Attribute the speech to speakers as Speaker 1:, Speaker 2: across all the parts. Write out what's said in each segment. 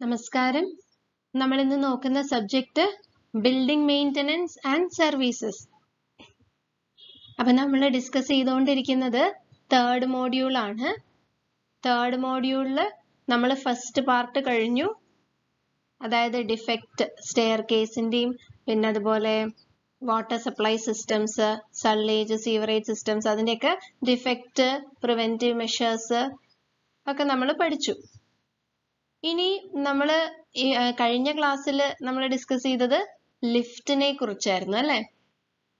Speaker 1: നമസ്കാരം. നമ്മൾ ഇന്ന് നോക്കുന്ന subject building maintenance and services. അപ്പൊ നമ്മൾ ഡിസ്കസ് ചെയ്തുകൊണ്ടിരിക്കുന്നത് തേർഡ് മോഡ്യൂൾ ആണ്. തേർഡ് മോഡ്യൂളില് നമ്മൾ ഫസ്റ്റ് പാർട്ട് കഴിഞ്ഞു. അതായത് ഡിഫക്റ്റ് സ്റ്റെയർ കേസിന്റെയും പിന്നെ അതുപോലെ water supply systems, sullage, sewerage systems, അതിന്റെയൊക്കെ ഡിഫക്റ്റ്, പ്രിവെന്റീവ് മെഷേഴ്സ് ഒക്കെ നമ്മൾ പഠിച്ചു. ഇനി നമ്മൾ കഴിഞ്ഞ ക്ലാസ്സിൽ നമ്മൾ ഡിസ്കസ് ചെയ്തത് ലിഫ്റ്റിനെ കുറിച്ചായിരുന്നു അല്ലെ.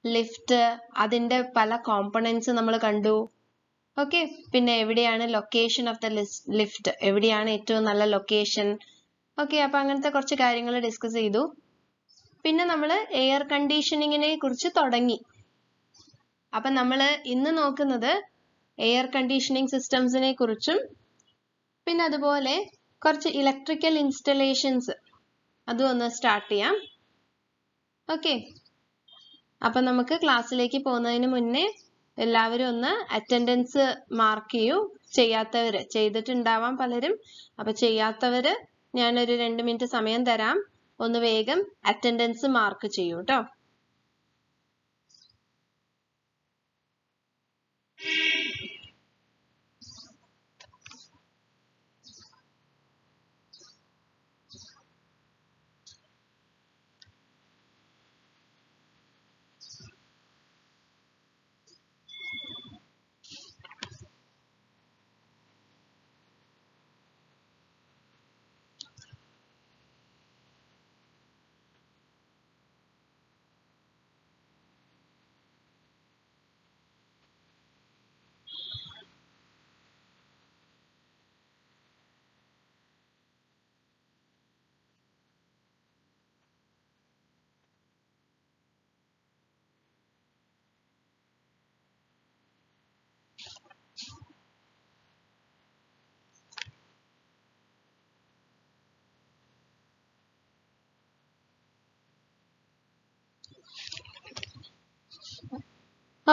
Speaker 1: ലിഫ്റ്റ്, അതിന്റെ പല കോമ്പണൻസ് നമ്മൾ കണ്ടു. ഓക്കെ, പിന്നെ എവിടെയാണ് ലൊക്കേഷൻ ഓഫ് ദ ലിഫ്റ്റ്, എവിടെയാണ് ഏറ്റവും നല്ല ലൊക്കേഷൻ. ഓക്കെ, അപ്പൊ അങ്ങനത്തെ കുറച്ച് കാര്യങ്ങൾ ഡിസ്കസ് ചെയ്തു. പിന്നെ നമ്മൾ എയർ കണ്ടീഷനിങ്ങിനെ കുറിച്ച് തുടങ്ങി. അപ്പൊ നമ്മൾ ഇന്ന് നോക്കുന്നത് എയർ കണ്ടീഷനിങ് സിസ്റ്റംസിനെ കുറിച്ചും പിന്നെ അതുപോലെ കുറച്ച് ഇലക്ട്രിക്കൽ ഇൻസ്റ്റലേഷൻസ് അതും ഒന്ന് സ്റ്റാർട്ട് ചെയ്യാം. ഓക്കെ, അപ്പൊ നമുക്ക് ക്ലാസ്സിലേക്ക് പോകുന്നതിന് മുന്നേ എല്ലാവരും ഒന്ന് അറ്റൻഡൻസ് മാർക്ക് ചെയ്യൂ. ചെയ്യാത്തവര്, ചെയ്തിട്ടുണ്ടാവാം പലരും. അപ്പൊ ചെയ്യാത്തവര് ഞാനൊരു 2 മിനിറ്റ് സമയം തരാം, ഒന്ന് വേഗം അറ്റൻഡൻസ് മാർക്ക് ചെയ്യൂ കേട്ടോ.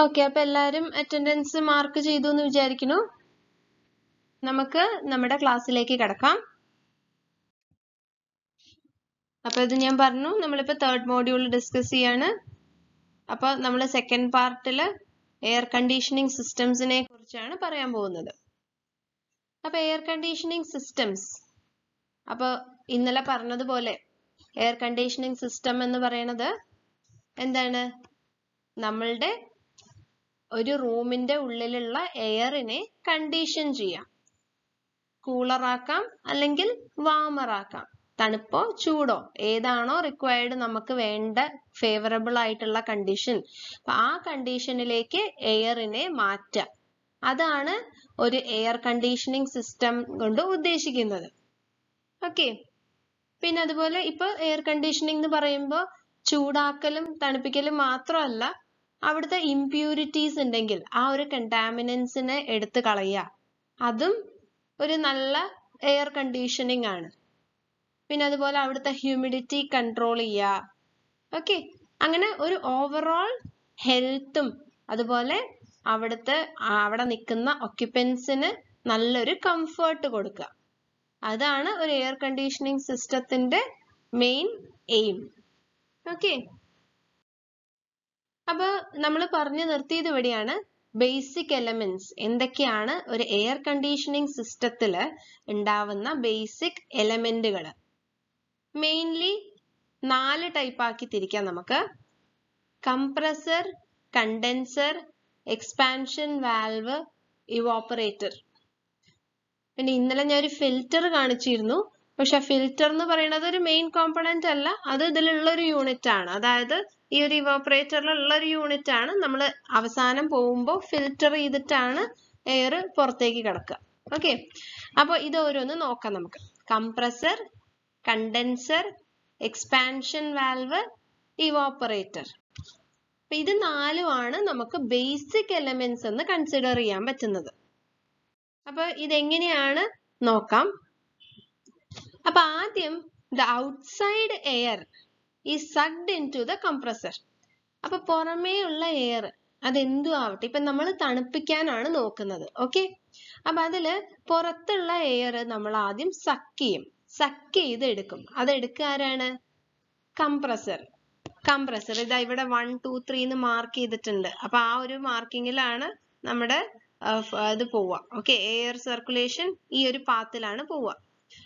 Speaker 1: ഓക്കെ, അപ്പൊ എല്ലാരും അറ്റൻഡൻസ് മാർക്ക് ചെയ്തു എന്ന് വിചാരിക്കുന്നു. നമുക്ക് നമ്മുടെ ക്ലാസ്സിലേക്ക് കിടക്കാം. അപ്പൊ ഇത് ഞാൻ പറഞ്ഞു, നമ്മളിപ്പോ തേർഡ് മോഡ്യൂൾ ഡിസ്കസ് ചെയ്യാണ്. അപ്പൊ നമ്മൾ സെക്കൻഡ് പാർട്ടില് എയർ കണ്ടീഷനിങ് സിസ്റ്റംസിനെ കുറിച്ചാണ് പറയാൻ പോകുന്നത്. അപ്പൊ എയർ കണ്ടീഷനിങ് സിസ്റ്റംസ്, അപ്പൊ ഇന്നലെ പറഞ്ഞതുപോലെ എയർ കണ്ടീഷനിങ് സിസ്റ്റം എന്ന് പറയുന്നത് എന്താണ്? നമ്മളുടെ ഒരു റൂമിന്റെ ഉള്ളിലുള്ള എയറിനെ കണ്ടീഷൻ ചെയ്യാം. കൂളറാക്കാം അല്ലെങ്കിൽ വാമറാക്കാം. തണുപ്പോ ചൂടോ ഏതാണോ റിക്വയർഡ്, നമുക്ക് വേണ്ട ഫേവറബിൾ ആയിട്ടുള്ള കണ്ടീഷൻ, ആ കണ്ടീഷനിലേക്ക് എയറിനെ മാറ്റാം. അതാണ് ഒരു എയർ കണ്ടീഷനിങ് സിസ്റ്റം കൊണ്ട് ഉദ്ദേശിക്കുന്നത്. ഓക്കെ, പിന്നെ അതുപോലെ ഇപ്പൊ എയർ കണ്ടീഷനിങ് എന്ന് പറയുമ്പോൾ ചൂടാക്കലും തണുപ്പിക്കലും മാത്രമല്ല, അവിടുത്തെ ഇംപ്യൂരിറ്റീസ് ഉണ്ടെങ്കിൽ ആ ഒരു കണ്ടാമിനൻസിനെ എടുത്തു കളയുക, അതും ഒരു നല്ല എയർ കണ്ടീഷനിങ് ആണ്. പിന്നെ അതുപോലെ അവിടുത്തെ ഹ്യൂമിഡിറ്റി കൺട്രോൾ ചെയ്യുക. ഓക്കെ, അങ്ങനെ ഒരു ഓവറോൾ ഹെൽത്തും അതുപോലെ അവിടെ നിൽക്കുന്ന ഒക്യുപ്പൻസിന് നല്ലൊരു കംഫർട്ട് കൊടുക്കുക. അതാണ് ഒരു എയർ കണ്ടീഷനിങ് സിസ്റ്റത്തിന്റെ മെയിൻ എയിം. ഓക്കെ, അപ്പൊ നമ്മൾ പറഞ്ഞു നിർത്തിയത് ഇവിടെയാണ്. ബേസിക് എലമെന്റ്സ് എന്തൊക്കെയാണ് ഒരു എയർ കണ്ടീഷനിങ് സിസ്റ്റത്തില് ഉണ്ടാവുന്ന ബേസിക് എലമെന്റുകൾ. മെയിൻലി 4 ടൈപ്പ് ആക്കി തിരിക്കാം നമുക്ക്. Compressor, condenser, expansion valve, evaporator. പിന്നെ ഇന്നലെ ഞാൻ ഒരു ഫിൽറ്റർ കാണിച്ചിരുന്നു. പക്ഷെ ഫിൽറ്റർ എന്ന് പറയുന്നത് ഒരു മെയിൻ കോമ്പണന്റ് അല്ല, അത് ഇതിലുള്ള ഒരു യൂണിറ്റ് ആണ്. അതായത് ഈ ഒരു ഇവാപ്പറേറ്ററിലുള്ള ഒരു യൂണിറ്റ് ആണ്. നമ്മൾ അവസാനം പോകുമ്പോൾ ഫിൽറ്റർ ചെയ്തിട്ടാണ് എയർ പുറത്തേക്ക് കിടക്കുക. ഓക്കെ, അപ്പൊ ഇത് ഓരോന്ന് നോക്കാം നമുക്ക്. Compressor, condenser, expansion valve, evaporator. അപ്പൊ ഇത് 4ഉമാണ് നമുക്ക് ബേസിക് എലമെന്റ്സ് എന്ന് കൺസിഡർ ചെയ്യാൻ പറ്റുന്നത്. അപ്പൊ ഇതെങ്ങനെയാണ് നോക്കാം. അപ്പൊ ആദ്യം the outside air is sucked into the compressor. അപ്പൊ പുറമേ ഉള്ള എയർ അതെന്തും ആവട്ടെ, ഇപ്പൊ നമ്മൾ തണുപ്പിക്കാനാണ് നോക്കുന്നത്. ഓക്കെ, അപ്പൊ അതില് പുറത്തുള്ള എയർ നമ്മൾ ആദ്യം സക്ക് ചെയ്യും. സക്ക് ചെയ്ത് എടുക്കും. അത് എടുക്കുക ആരാണ്? കംപ്രസർ. കംപ്രസർ ഇതാ ഇവിടെ 1 2 3 എന്ന് മാർക്ക് ചെയ്തിട്ടുണ്ട്. അപ്പൊ ആ ഒരു മാർക്കിങ്ങിലാണ് നമ്മുടെ ഇത് പോവുക. ഓക്കെ, എയർ സർക്കുലേഷൻ ഈ ഒരു പാത്തിലാണ് പോവുക.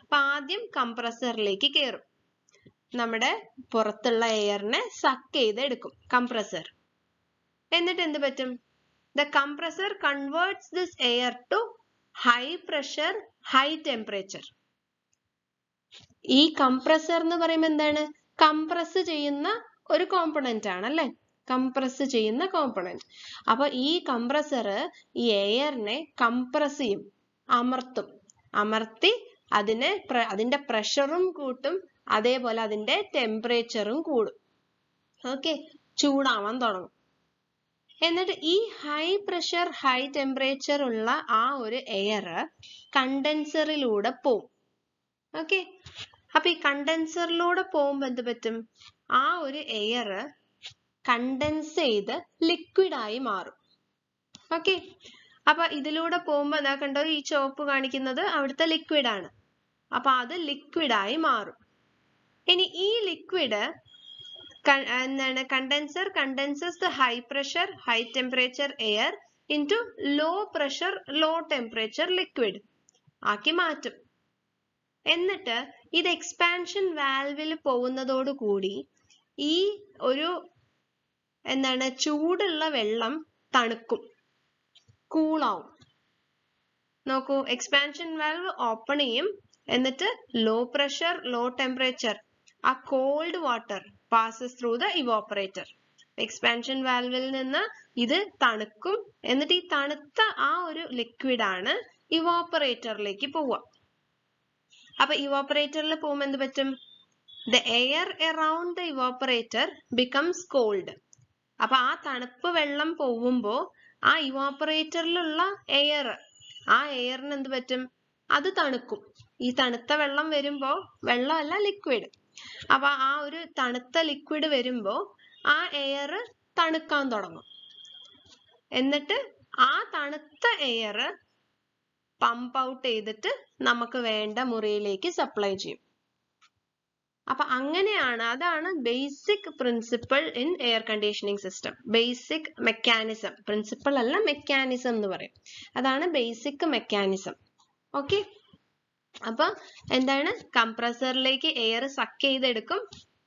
Speaker 1: അപ്പൊ ആദ്യം കംപ്രസറിലേക്ക് കയറും. നമ്മുടെ പുറത്തുള്ള എയറിനെ സക്ക് ചെയ്ത് എടുക്കും കംപ്രസർ. എന്നിട്ട് എന്ത് പറ്റും? The compressor converts this air to high pressure high temperature. ഈ കംപ്രസർ എന്ന് പറയുമ്പോൾ എന്താണ്? കംപ്രസ് ചെയ്യുന്ന ഒരു കോമ്പണന്റ് ആണ് അല്ലെ? കംപ്രസ് ചെയ്യുന്ന കോമ്പണന്റ്. അപ്പൊ ഈ കംപ്രസർ ഈ എയറിനെ കംപ്രസ് ചെയ്യും, അമർത്തും. അമർത്തി അതിന്റെ പ്രഷറും കൂട്ടും, അതേപോലെ അതിന്റെ ടെമ്പറേച്ചറും കൂടും. ഓക്കെ, ചൂടാവാൻ തുടങ്ങും. എന്നിട്ട് ഈ ഹൈ പ്രഷർ ഹൈ ടെമ്പറേച്ചർ ഉള്ള ആ ഒരു എയർ കണ്ടൻസറിലൂടെ പോവും. ഓക്കെ, അപ്പൊ ഈ കണ്ടൻസറിലൂടെ പോകുമ്പോ എന്ത് പറ്റും? ആ ഒരു എയർ കണ്ടൻസ് ചെയ്ത് ലിക്വിഡ് ആയി മാറും. ഓക്കെ, അപ്പൊ ഇതിലൂടെ പോകുമ്പോ എന്താ കണ്ടോ? ഈ ചുവപ്പ് കാണിക്കുന്നത് അവിടുത്തെ ലിക്വിഡ് ആണ്. അപ്പൊ അത് ലിക്വിഡ് ആയി മാറും. ഇനി ഈ ലിക്വിഡ് എന്താണ്? Condenser condenses the high pressure high temperature air into low pressure low temperature liquid ആക്കി മാറ്റും. എന്നിട്ട് ഇത് എക്സ്പാൻഷൻ വാൽവിൽ പോകുന്നതോടുകൂടി ഈ ഒരു എന്താണ് ചൂടുള്ള വെള്ളം തണുക്കും, കൂളാവും. നോക്കൂ, എക്സ്പാൻഷൻ വാൽവ് ഓപ്പൺ ചെയ്യും. എന്നിട്ട് ലോ പ്രഷർ ലോ ടെമ്പറേച്ചർ ആ cold water passes through the evaporator. Expansion വാൽവിൽ നിന്ന് ഇത് തണുക്കും. എന്നിട്ട് ഈ തണുത്ത ആ ഒരു ലിക്വിഡ് ആണ് ഇവോപ്പറേറ്ററിലേക്ക് പോവുക. അപ്പൊ ഇവോപ്പറേറ്ററിൽ പോകുമ്പോൾ എന്ത് പറ്റും? The air around the evaporator becomes cold. അപ്പൊ ആ തണുപ്പ് വെള്ളം പോകുമ്പോ ആ ഇവോപ്പറേറ്ററിലുള്ള എയർ, ആ എയറിന് എന്ത് പറ്റും? അത് തണുക്കും. ഈ തണുത്ത വെള്ളം വരുമ്പോ, വെള്ളമല്ല ലിക്വിഡ്, അപ്പൊ ആ ഒരു തണുത്ത ലിക്വിഡ് വരുമ്പോ ആ എയർ തണുക്കാൻ തുടങ്ങും. എന്നിട്ട് ആ തണുത്ത എയർ പമ്പ് ഔട്ട് ചെയ്തിട്ട് നമുക്ക് വേണ്ട മുറിയിലേക്ക് സപ്ലൈ ചെയ്യും. അപ്പൊ അങ്ങനെയാണ്, അതാണ് basic principle in air conditioning system. Basic mechanism, principle അല്ല മെക്കാനിസം എന്ന് പറയും. അതാണ് ബേസിക് മെക്കാനിസം. ഓക്കെ, അപ്പൊ എന്താണ്? കംപ്രസറിലേക്ക് എയർ സക്ക് ചെയ്തെടുക്കും.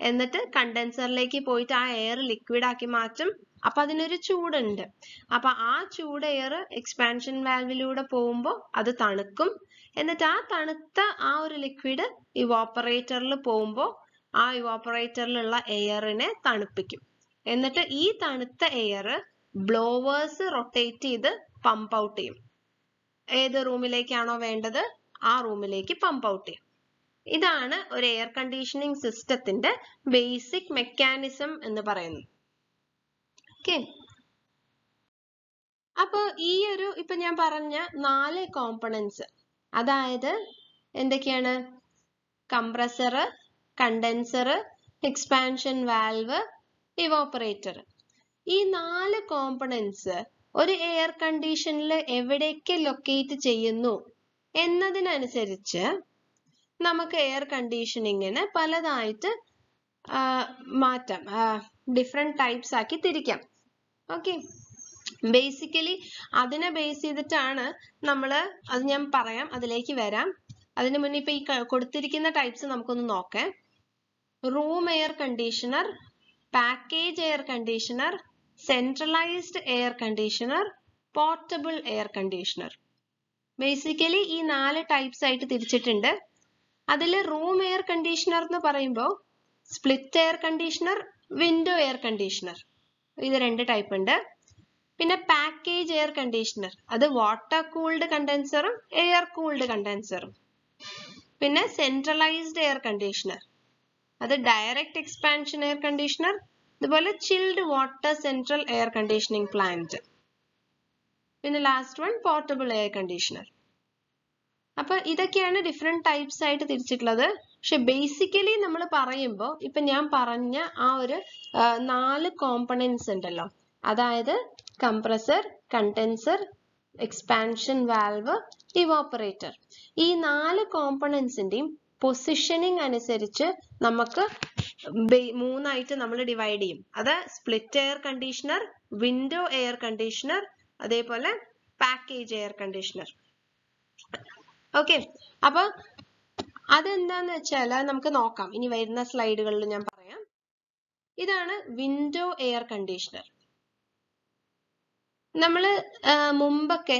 Speaker 1: എന്നിട്ട് കണ്ടൻസറിലേക്ക് പോയിട്ട് ആ എയർ ലിക്വിഡ് ആക്കി മാറ്റും. അപ്പൊ അതിനൊരു ചൂടുണ്ട്. അപ്പൊ ആ ചൂട് എയർ എക്സ്പാൻഷൻ വാൽവിലൂടെ പോകുമ്പോൾ അത് തണുക്കും. എന്നിട്ട് ആ തണുത്ത ആ ഒരു ലിക്വിഡ് ഇവോപ്പറേറ്ററിൽ പോകുമ്പോൾ ആ ഇവോപ്പറേറ്ററിലുള്ള എയറിനെ തണുപ്പിക്കും. എന്നിട്ട് ഈ തണുത്ത എയർ ബ്ലോവേഴ്സ് റൊട്ടേറ്റ് ചെയ്ത് പമ്പ് ഔട്ട് ചെയ്യും. ഏത് റൂമിലേക്കാണോ വേണ്ടത് ആ റൂമിലേക്ക് പമ്പ് ഔട്ട് ചെയ്യും. ഇതാണ് ഒരു എയർ കണ്ടീഷനിങ് സിസ്റ്റത്തിന്റെ ബേസിക് മെക്കാനിസം എന്ന് പറയുന്നത്. ഓക്കെ, അപ്പൊ ഈ ഒരു ഇപ്പൊ ഞാൻ പറഞ്ഞ 4 കോമ്പണൻസ്, അതായത് എന്തൊക്കെയാണ്? Compressor, condenser, expansion valve, evaporator. ഈ 4 കോമ്പണൻസ് ഒരു എയർ കണ്ടീഷനിൽ എവിടേക്ക് ലൊക്കേറ്റ് ചെയ്യുന്നു എന്നതിനനുസരിച്ച് നമുക്ക് എയർ കണ്ടീഷനിങ്ങിന് പലതായിട്ട് മാറ്റാം, ഡിഫറെന്റ് ടൈപ്സ് ആക്കി തിരിക്കാം. ഓക്കെ, ബേസിക്കലി അതിനെ ബേസ് ചെയ്തിട്ടാണ് അത് ഞാൻ പറയാം, അതിലേക്ക് വരാം. അതിന് മുന്നേ ഇപ്പൊ ഈ കൊടുത്തിരിക്കുന്ന ടൈപ്സ് നമുക്കൊന്ന് നോക്കാം. Room air conditioner, package air conditioner, centralised air conditioner, portable air conditioner. Basically ഈ 4 ടൈപ്സ് ആയിട്ട് തിരിച്ചിട്ടുണ്ട്. അതിൽ റൂം എയർ കണ്ടീഷണർ എന്ന് പറയുമ്പോൾ split air conditioner, window air conditioner, ഇത് 2 ടൈപ്പ് ഉണ്ട്. പിന്നെ പാക്കേജ് എയർ കണ്ടീഷണർ, അത് വാട്ടർ കൂൾഡ് കണ്ടൻസറും എയർ കൂൾഡ് കണ്ടൻസറും. പിന്നെ സെൻട്രലൈസ്ഡ് എയർ കണ്ടീഷണർ, അത് ഡയറക്റ്റ് എക്സ്പാൻഷൻ എയർ കണ്ടീഷണർ, അതുപോലെ chilled water central air conditioning plant. പിന്നെ last one portable air conditioner. അപ്പൊ ഇതൊക്കെയാണ് ഡിഫറെന്റ് ടൈപ്സ് ആയിട്ട് തിരിച്ചിട്ടുള്ളത്. പക്ഷെ ബേസിക്കലി നമ്മൾ പറയുമ്പോൾ ഇപ്പൊ ഞാൻ പറഞ്ഞ ആ ഒരു 4 കോമ്പണൻസ് ഉണ്ടല്ലോ, അതായത് compressor, condenser, expansion valve, evaporator. ഈ 4 കോമ്പണൻസിന്റെയും പൊസിഷനിങ് അനുസരിച്ച് നമുക്ക് മൂന്നായിട്ട് നമ്മൾ ഡിവൈഡ് ചെയ്യും. അത് split air conditioner, window air conditioner, അതേപോലെ പാക്കേജ് എയർ കണ്ടീഷണർ. ഓക്കെ, അപ്പൊ അതെന്താന്ന് വെച്ചാൽ നമുക്ക് നോക്കാം. ഇനി വരുന്ന സ്ലൈഡുകളിൽ ഞാൻ പറയാം. ഇതാണ് വിൻഡോ എയർ കണ്ടീഷണർ. നമ്മള് മുമ്പൊക്കെ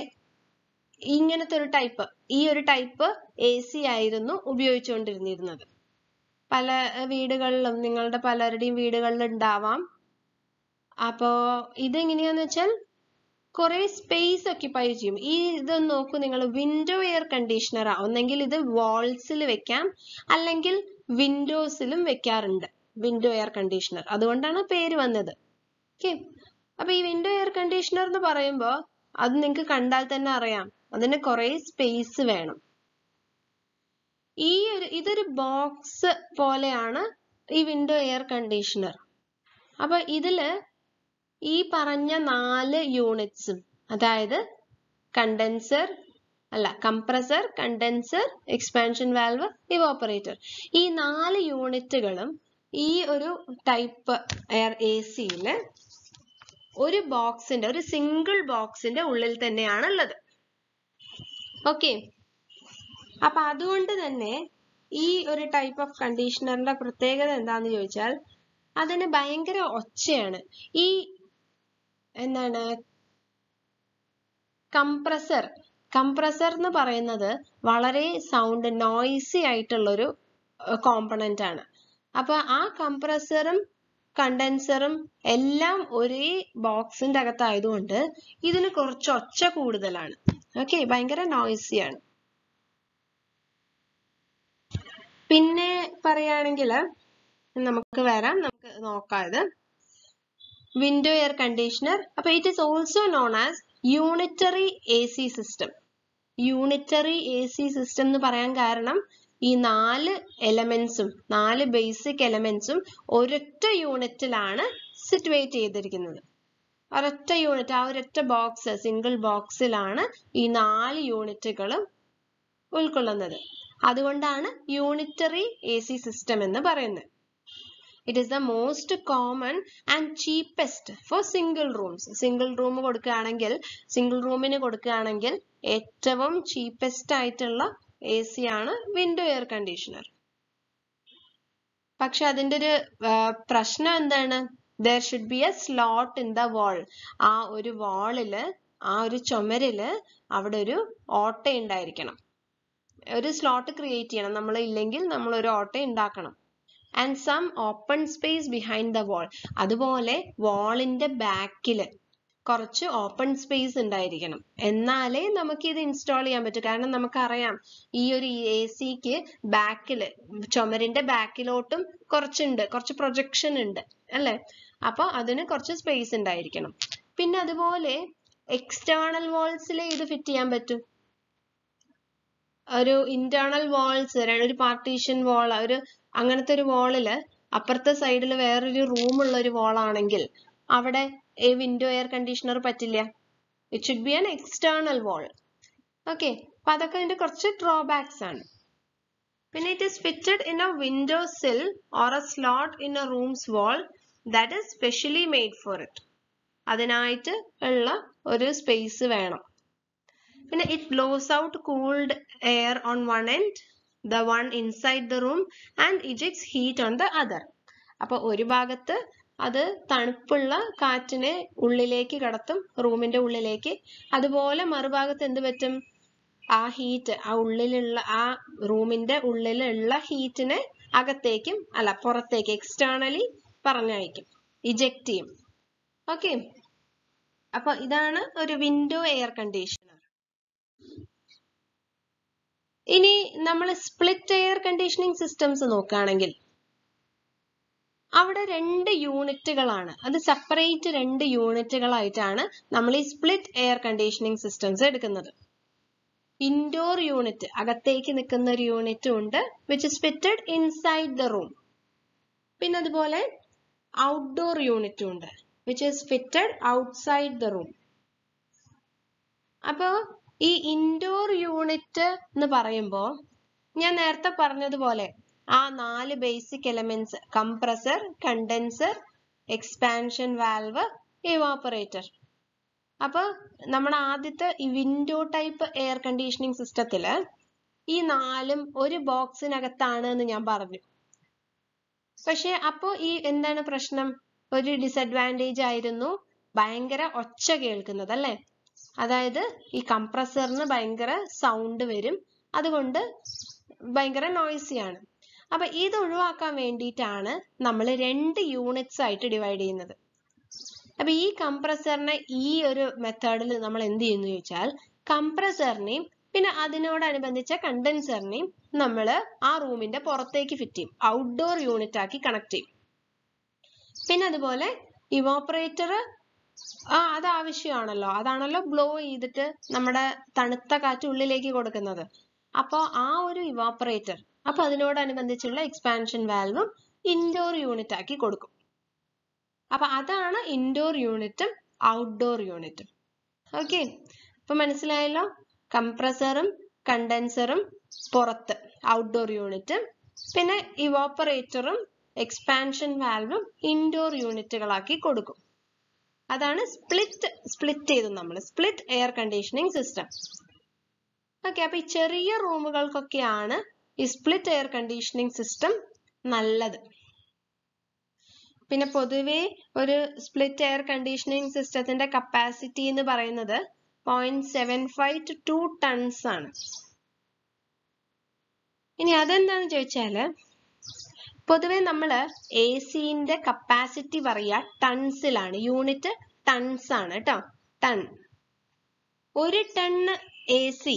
Speaker 1: ഇങ്ങനത്തെ ഒരു ടൈപ്പ്, ഈ ഒരു ടൈപ്പ് AC ആയിരുന്നു ഉപയോഗിച്ചുകൊണ്ടിരുന്നിരുന്നത്. പല വീടുകളിലും, നിങ്ങളുടെ പലരുടെയും വീടുകളിൽ ഉണ്ടാവാം. അപ്പോ ഇതെങ്ങനെയാന്ന് വെച്ചാൽ കുറെ സ്പേസ് ഒക്യുപ്പൈ ചെയ്യും. ഈ ഇതൊന്ന് നോക്കൂ നിങ്ങൾ, വിൻഡോ എയർ കണ്ടീഷണറാ. ഒന്നെങ്കിൽ ഇത് വാൾസിൽ വെക്കാം, അല്ലെങ്കിൽ വിൻഡോസിലും വെക്കാറുണ്ട് വിൻഡോ എയർ കണ്ടീഷണർ. അതുകൊണ്ടാണ് പേര് വന്നത്. ഓക്കെ, അപ്പൊ ഈ വിൻഡോ എയർ കണ്ടീഷണർ എന്ന് പറയുമ്പോൾ അത് നിങ്ങൾക്ക് കണ്ടാൽ തന്നെ അറിയാം, അതിന് കുറെ സ്പേസ് വേണം. ഇതൊരു ബോക്സ് പോലെയാണ് ഈ വിൻഡോ എയർ കണ്ടീഷണർ. അപ്പൊ ഇതില് ഈ പറഞ്ഞ 4 യൂണിറ്റ്സും, അതായത് compressor, condenser, expansion valve, evaporator, ഈ 4 യൂണിറ്റുകളും ഈ ഒരു ടൈപ്പ് എയർ ACയില് ഒരു സിംഗിൾ ബോക്സിന്റെ ഉള്ളിൽ തന്നെയാണ് ഉള്ളത്. ഓക്കെ, അപ്പൊ അതുകൊണ്ട് തന്നെ ഈ ഒരു ടൈപ്പ് ഓഫ് കണ്ടീഷണറിന്റെ പ്രത്യേകത എന്താന്ന് ചോദിച്ചാൽ അതിന് ഭയങ്കര ഒച്ചയാണ്. ഈ കംപ്രസർ എന്ന് പറയുന്നത് വളരെ നോയ്സി ആയിട്ടുള്ളൊരു കോമ്പണന്റ് ആണ്. അപ്പൊ ആ കംപ്രസറും കണ്ടൻസറും എല്ലാം ഒരേ ബോക്സിന്റെ അകത്തായതുകൊണ്ട് ഇതിന് കുറച്ച് ഒച്ച കൂടുതലാണ്. ഓക്കെ, ഭയങ്കര നോയ്സിയാണ്. പിന്നെ പറയുകയാണെങ്കിൽ നമുക്ക് നോക്കാം ഇത് വിൻഡോ എയർ കണ്ടീഷണർ. അപ്പൊ it is also known as unitary AC system. Unitary AC system എന്ന് പറയാൻ കാരണം ഈ 4 ബേസിക് എലമെന്റ്സും ഒരൊറ്റ യൂണിറ്റിലാണ് സിറ്റുവേറ്റ് ചെയ്തിരിക്കുന്നത്. ഒരൊറ്റ യൂണിറ്റ്, ആ ഒരൊറ്റ ബോക്സ്, സിംഗിൾ ബോക്സിലാണ് ഈ 4 യൂണിറ്റുകളും ഉൾക്കൊള്ളുന്നത്. അതുകൊണ്ടാണ് യൂണിറ്ററി AC സിസ്റ്റം എന്ന് പറയുന്നത്. It is the most common and cheapest for single rooms. Single റൂമിന് കൊടുക്കുകയാണെങ്കിൽ ഏറ്റവും ചീപ്പസ്റ്റ് ആയിട്ടുള്ള AC ആണ് വിൻഡോ എയർ കണ്ടീഷണർ. പക്ഷെ അതിന്റെ ഒരു പ്രശ്നം എന്താണ്? there should be a slot in the wall. ആ ഒരു വാളില്, ആ ഒരു ചുമരില് അവിടെ ഒരു ഓട്ട ഉണ്ടായിരിക്കണം. ഒരു സ്ലോട്ട് ക്രിയേറ്റ് ചെയ്യണം. ഇല്ലെങ്കിൽ നമ്മൾ ഒരു ഓട്ട ഉണ്ടാക്കണം. and some open space behind the wall. അതുപോലെ വാളിന്റെ ബാക്കില് കുറച്ച് ഓപ്പൺ സ്പേസ് ഉണ്ടായിരിക്കണം. എന്നാലേ നമുക്ക് ഇത് ഇൻസ്റ്റാൾ ചെയ്യാൻ പറ്റൂ. കാരണം നമുക്കറിയാം ഈ ഒരു ACക്ക് ബാക്കില്, ചുമരിന്റെ ബാക്കിലോട്ടും കുറച്ച് പ്രൊജക്ഷൻ ഉണ്ട് അല്ലെ? അപ്പൊ അതിന് കുറച്ച് സ്പേസ് ഉണ്ടായിരിക്കണം. പിന്നെ അതുപോലെ എക്സ്റ്റേണൽ വാൾസിലെ ഇത് ഫിറ്റ് ചെയ്യാൻ പറ്റും. ഒരു ഇന്റേണൽ വാൾസ്, ഒരു പാർട്ടീഷൻ വാൾ, അങ്ങനത്തെ ഒരു വാളില് അപ്പുറത്തെ സൈഡിൽ വേറൊരു റൂമുള്ള ഒരു വാളാണെങ്കിൽ അവിടെ വിൻഡോ എയർ കണ്ടീഷണർ പറ്റില്ല. It should be an external wall. Okay, അപ്പൊ അതൊക്കെ അതിന്റെ കുറച്ച് ഡ്രോബാക്സ് ആണ്. പിന്നെ it is fitted in a window sill or a slot in a room's wall that is specially made for it. അതിനായിട്ട് ഉള്ള ഒരു സ്പേസ് വേണം. പിന്നെ it blows out cooled air on one end, the one inside the room, and ejects heat on the other. അപ്പൊ ഒരു ഭാഗത്ത് അത് തണുപ്പുള്ള കാറ്റിനെ ഉള്ളിലേക്ക് കടത്തും, റൂമിന്റെ ഉള്ളിലേക്ക്. അതുപോലെ മറുഭാഗത്ത് എന്ത് പറ്റും? ആ ഹീറ്റ്, ആ റൂമിന്റെ ഉള്ളിലുള്ള ഹീറ്റിനെ അകത്തേക്കും പുറത്തേക്ക് എക്സ്റ്റേണലി പറഞ്ഞയക്കും, ഇജക്ട് ചെയ്യും. ഓക്കെ, അപ്പൊ ഇതാണ് ഒരു വിൻഡോ എയർ കണ്ടീഷണർ. ഇനി നമ്മൾ സ്പ്ലിറ്റ് എയർ കണ്ടീഷനിങ് സിസ്റ്റംസ് നോക്കുകയാണെങ്കിൽ അവിടെ 2 യൂണിറ്റുകളാണ്. അത് സെപ്പറേറ്റ് 2 യൂണിറ്റുകളായിട്ടാണ് നമ്മൾ ഈ സ്പ്ലിറ്റ് എയർ കണ്ടീഷനിങ് സിസ്റ്റംസ് എടുക്കുന്നത്. ഇൻഡോർ യൂണിറ്റ്, അകത്തേക്ക് നിൽക്കുന്ന ഒരു യൂണിറ്റും ഉണ്ട്, which is fitted inside the room. പിന്നെ അതുപോലെ ഔട്ട്ഡോർ യൂണിറ്റും ഉണ്ട്, which is fitted outside the room. അപ്പോ ഈ ഇൻഡോർ യൂണിറ്റ് എന്ന് പറയുമ്പോൾ ഞാൻ നേരത്തെ പറഞ്ഞതുപോലെ ആ 4 basic elements compressor, condenser, expansion valve, evaporator. അപ്പൊ നമ്മുടെ ആദ്യത്തെ ഈ വിൻഡോ ടൈപ്പ് എയർ കണ്ടീഷനിങ് സിസ്റ്റത്തില് ഈ 4ഉം ഒരു ബോക്സിനകത്താണ് എന്ന് ഞാൻ പറഞ്ഞു. പക്ഷെ അപ്പോ ഈ എന്താണ് പ്രശ്നം? ഒരു ഡിസഡ്വാൻറ്റേജ് ആയിരുന്നു ഭയങ്കര ഒച്ച കേൾക്കുന്നത് അല്ലെ. അതായത് ഈ കംപ്രസറിന് ഭയങ്കര സൗണ്ട് വരും, അതുകൊണ്ട് ഭയങ്കര നോയ്സിയാണ്. അപ്പൊ ഇത് ഒഴിവാക്കാൻ വേണ്ടിയിട്ടാണ് നമ്മൾ 2 യൂണിറ്റ്സ് ആയിട്ട് ഡിവൈഡ് ചെയ്യുന്നത്. അപ്പൊ ഈ കംപ്രസറിനെ ഈ ഒരു മെത്തേഡിൽ നമ്മൾ എന്ത് ചെയ്യുന്നു ചോദിച്ചാൽ, കംപ്രസറിനെയും പിന്നെ അതിനോടനുബന്ധിച്ച കണ്ടൻസറിനെയും നമ്മൾ ആ റൂമിന്റെ പുറത്തേക്ക് ഫിറ്റ് ചെയ്യും, ഔട്ട്ഡോർ യൂണിറ്റ് ആക്കി കണക്ട് ചെയ്യും. പിന്നെ അതുപോലെ ഇവാപ്പറേറ്റർ അത് ആവശ്യമാണല്ലോ, അതാണല്ലോ ബ്ലോ ചെയ്തിട്ട് നമ്മുടെ തണുത്ത കാറ്റ് ഉള്ളിലേക്ക് കൊടുക്കുന്നത്. അപ്പോൾ ആ ഒരു ഇവാപ്പറേറ്റർ, അപ്പൊ അതിനോടനുബന്ധിച്ചുള്ള എക്സ്പാൻഷൻ വാൽവും ഇൻഡോർ യൂണിറ്റ് ആക്കി കൊടുക്കും. അപ്പൊ അതാണ് ഇൻഡോർ യൂണിറ്റും ഔട്ട്ഡോർ യൂണിറ്റും. ഓക്കെ, അപ്പൊ മനസ്സിലായല്ലോ. കംപ്രസറും കണ്ടൻസറും പുറത്ത് ഔട്ട്ഡോർ യൂണിറ്റും, പിന്നെ ഇവാപ്പറേറ്ററും എക്സ്പാൻഷൻ വാൽവും ഇൻഡോർ യൂണിറ്റുകളാക്കി കൊടുക്കും. അതാണ് സ്പ്ലിറ്റ് ചെയ്തു നമ്മൾ, split air conditioning system. Okay, അപ്പൊ ഈ ചെറിയ റൂമുകൾക്കൊക്കെയാണ് ഈ സ്പ്ലിറ്റ് എയർ കണ്ടീഷനിങ് സിസ്റ്റം നല്ലത്. പിന്നെ പൊതുവെ ഒരു സ്പ്ലിറ്റ് എയർ കണ്ടീഷനിങ് സിസ്റ്റത്തിന്റെ കപ്പാസിറ്റി എന്ന് പറയുന്നത് 0.75 to 2 tons ആണ്. ഇനി അതെന്താന്ന് ചോദിച്ചാല്, പൊതുവെ നമ്മള് AC-ന്റെ കപ്പാസിറ്റി പറയുക ടൺസിലാണ്, യൂണിറ്റ് ടൺസ് ആണ് കേട്ടോ. ടൺ, 1 ടണ്ണ് AC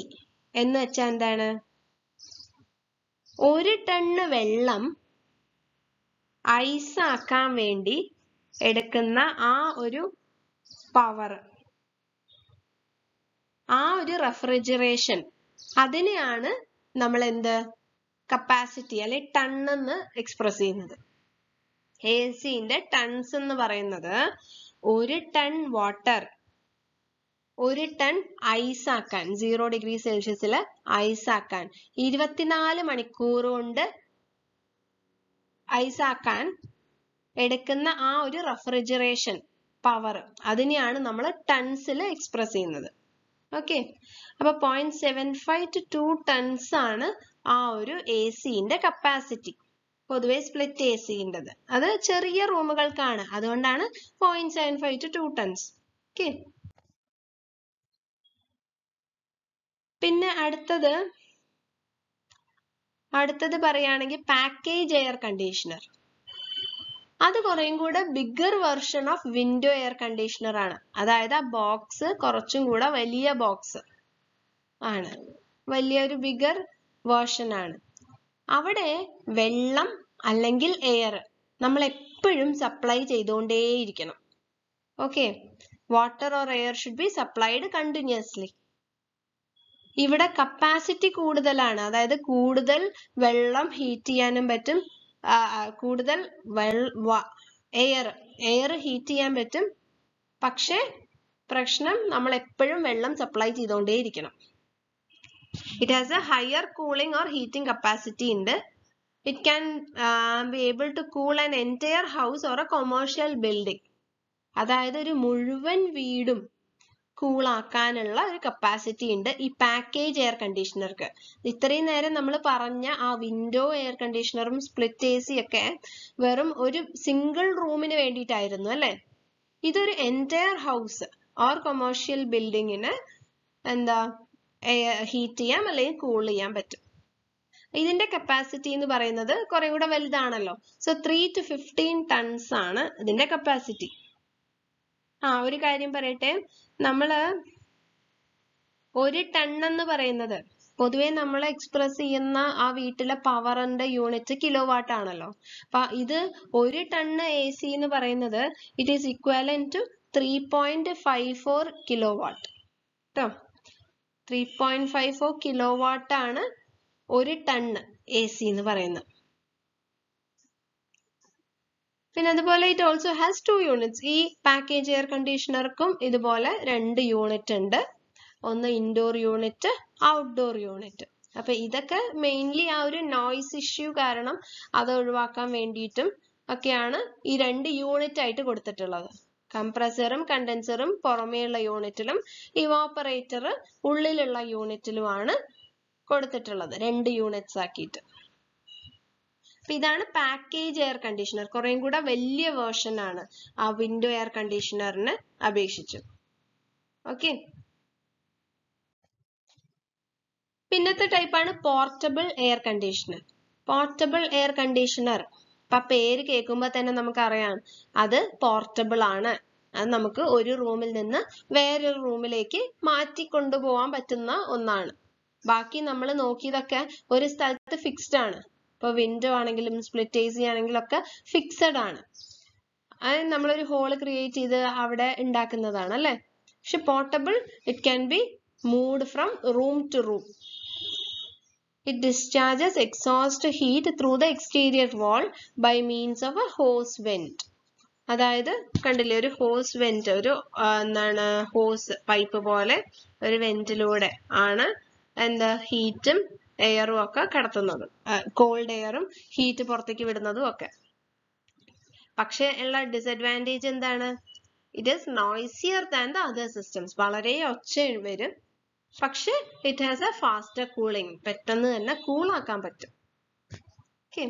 Speaker 1: എന്ന് വെച്ചാൽ എന്താണ്? 1 ടണ്ണ് വെള്ളം ഐസ് ആക്കാൻ വേണ്ടി എടുക്കുന്ന ആ ഒരു പവർ, ആ ഒരു റെഫ്രിജറേഷൻ, അതിനെയാണ് നമ്മൾ എന്ത് കപ്പാസിറ്റി അല്ലെ ടൺ എന്ന് എക്സ്പ്രസ് ചെയ്യുന്നത്. AC-ന്റെ ടൺസ് എന്ന് പറയുന്നത് 1 ടൺ വാട്ടർ, 1 ടൺ ഐസ് ആക്കാൻ, 0 ഡിഗ്രി സെൽഷ്യസിൽ ഐസ് ആക്കാൻ, 24 മണിക്കൂർ കൊണ്ട് ഐസ് ആക്കാൻ എടുക്കുന്ന ആ ഒരു റെഫ്രിജറേഷൻ പവർ, അതിനെയാണ് നമ്മൾ ടൺസിൽ എക്സ്പ്രസ് ചെയ്യുന്നത്. ഓക്കെ, അപ്പൊ 0.75 to 2 tons ആണ് ആ ഒരു AC-ന്റെ കപ്പാസിറ്റി. പൊതുവെ സ്പ്ലിറ്റ് AC-ൻ്റെത് അത് ചെറിയ റൂമുകൾക്കാണ്, അതുകൊണ്ടാണ് 0.75 to 2 tons. ഓക്കെ, പിന്നെ അടുത്തത് പറയുകയാണെങ്കിൽ പാക്കേജ് എയർ കണ്ടീഷണർ. അത് കുറേയും കൂടെ bigger version of window air conditioner ആണ്. അതായത് ആ ബോക്സ് കുറച്ചും കൂടെ വലിയ ബോക്സ് ആണ്, വലിയൊരു ബിഗർ വേർഷൻ ആണ്. അവിടെ വെള്ളം അല്ലെങ്കിൽ എയർ നമ്മൾ എപ്പോഴും സപ്ലൈ ചെയ്തുകൊണ്ടേയിരിക്കണം. Okay, water or air should be supplied continuously. ഇവിടെ കപ്പാസിറ്റി കൂടുതലാണ്, അതായത് കൂടുതൽ വെള്ളം ഹീറ്റ് ചെയ്യാനും പറ്റും, കൂടുതൽ എയർ ഹീറ്റ് ചെയ്യാൻ പറ്റും. പക്ഷെ പ്രശ്നം നമ്മൾ എപ്പോഴും വെള്ളം സപ്ലൈ ചെയ്തുകൊണ്ടേയിരിക്കണം. It has a higher cooling or heating capacity ഉണ്ട്. It can be able to cool an entire house or a commercial building. അതായത് ഒരു മുഴുവൻ വീടും കൂളാക്കാനുള്ള ഒരു കപ്പാസിറ്റി ഉണ്ട് ഈ പാക്കേജ് എയർ കണ്ടീഷണർക്ക്. ഇത്രയും നേരം നമ്മൾ പറഞ്ഞ ആ വിൻഡോ എയർ കണ്ടീഷണറും സ്പ്ലിറ്റ് AC ഒക്കെ വെറും ഒരു സിംഗിൾ റൂമിന് വേണ്ടിയിട്ടായിരുന്നു അല്ലെ. ഇതൊരു എൻറ്റയർ ഹൗസ് ഓർ കൊമേഴ്ഷ്യൽ ബിൽഡിങ്ങിന് എന്താ ഹീറ്റ് ചെയ്യാം അല്ലെങ്കിൽ കൂൾ ചെയ്യാൻ പറ്റും. ഇതിന്റെ കപ്പാസിറ്റി എന്ന് പറയുന്നത് കുറെ കൂടെ വലുതാണല്ലോ. സോ 3 to 15 tons ആണ് ഇതിന്റെ കപ്പാസിറ്റി. ഒരു കാര്യം പറയട്ടെ, നമ്മള് 1 ടൺ എന്ന് പറയുന്നത് പൊതുവെ നമ്മൾ എക്സ്പ്രസ് ചെയ്യുന്ന ആ വീട്ടിലെ പവറിന്റെ യൂണിറ്റ് കിലോ വാട്ട് ആണല്ലോ. അപ്പൊ ഇത് 1 ടണ്ണ് AC എന്ന് പറയുന്നത് it is equivalent to 3.54 kilo watt കേട്ടോ. 3.54 കിലോ വാട്ട് ആണ് 1 ടണ്ണ് AC എന്ന് പറയുന്നത്. പിന്നെ അതുപോലെ ഇറ്റ് ഓൾസോ ഹാസ് 2 യൂണിറ്റ്സ്. ഈ പാക്കേജ് എയർ കണ്ടീഷണർക്കും ഇതുപോലെ 2 യൂണിറ്റ് ഉണ്ട്. ഒന്ന് ഇൻഡോർ യൂണിറ്റ്, ഔട്ട്ഡോർ യൂണിറ്റ്. അപ്പൊ ഇതൊക്കെ മെയിൻലി ആ ഒരു നോയ്സ് ഇഷ്യൂ കാരണം അത് ഒഴിവാക്കാൻ വേണ്ടിയിട്ടും ഒക്കെയാണ് ഈ 2 യൂണിറ്റ് ആയിട്ട് കൊടുത്തിട്ടുള്ളത്. കംപ്രസറും കണ്ടൻസറും പുറമേയുള്ള യൂണിറ്റിലും ഇവാപ്പറേറ്റർ ഉള്ളിലുള്ള യൂണിറ്റിലുമാണ് കൊടുത്തിട്ടുള്ളത്, 2 യൂണിറ്റ്സ് ആക്കിയിട്ട്. അപ്പൊ ഇതാണ് പാക്കേജ് എയർ കണ്ടീഷണർ. കുറേം കൂടെ വലിയ വേർഷൻ ആണ് ആ വിൻഡോ എയർ കണ്ടീഷണറിന് അപേക്ഷിച്ച്. ഓക്കെ, പിന്നത്തെ ടൈപ്പാണ് portable air conditioner. Portable air conditioner അപ്പൊ പേര് കേൾക്കുമ്പോൾ തന്നെ നമുക്കറിയാം അത് പോർട്ടബിൾ ആണ്. അത് നമുക്ക് ഒരു റൂമിൽ നിന്ന് വേറൊരു റൂമിലേക്ക് മാറ്റി കൊണ്ടുപോകാൻ പറ്റുന്ന ഒന്നാണ്. ബാക്കി നമ്മൾ നോക്കിയതൊക്കെ ഒരു സ്ഥലത്ത് ഫിക്സ്ഡ് ആണ്. ഇപ്പൊ വിൻഡോ ആണെങ്കിലും സ്പ്ലിറ്റ് എ സി ആണെങ്കിലും ഒക്കെ ഫിക്സഡ് ആണ്. അത് നമ്മളൊരു ഹോള് ക്രിയേറ്റ് ചെയ്ത് അവിടെ ഉണ്ടാക്കുന്നതാണ് അല്ലെ. പക്ഷെ portable it can be moved from room to room. It discharges exhaust heat through the exterior wall by means of a hose vent. അതായത് കണ്ടില്ലേ, ഒരു ഹോസ് വെന്റ്, ഒരു എന്താണ് ഹോസ് പൈപ്പ് പോലെ ഒരു വെന്റിലൂടെ ആണ് എന്താ ഹീറ്റും എയറും ഒക്കെ കടത്തുന്നത്, കോൾഡ് എയറും ഹീറ്റ് പുറത്തേക്ക് വിടുന്നതും ഒക്കെ. പക്ഷെ ഉള്ള ഡിസഡ്വാൻറ്റേജ് എന്താണ്? It is noisier than the other systems. വളരെ ഒച്ച വരും, പക്ഷെ it has a faster cooling. പെട്ടെന്ന് തന്നെ കൂളാക്കാൻ പറ്റും. ഓക്കെ,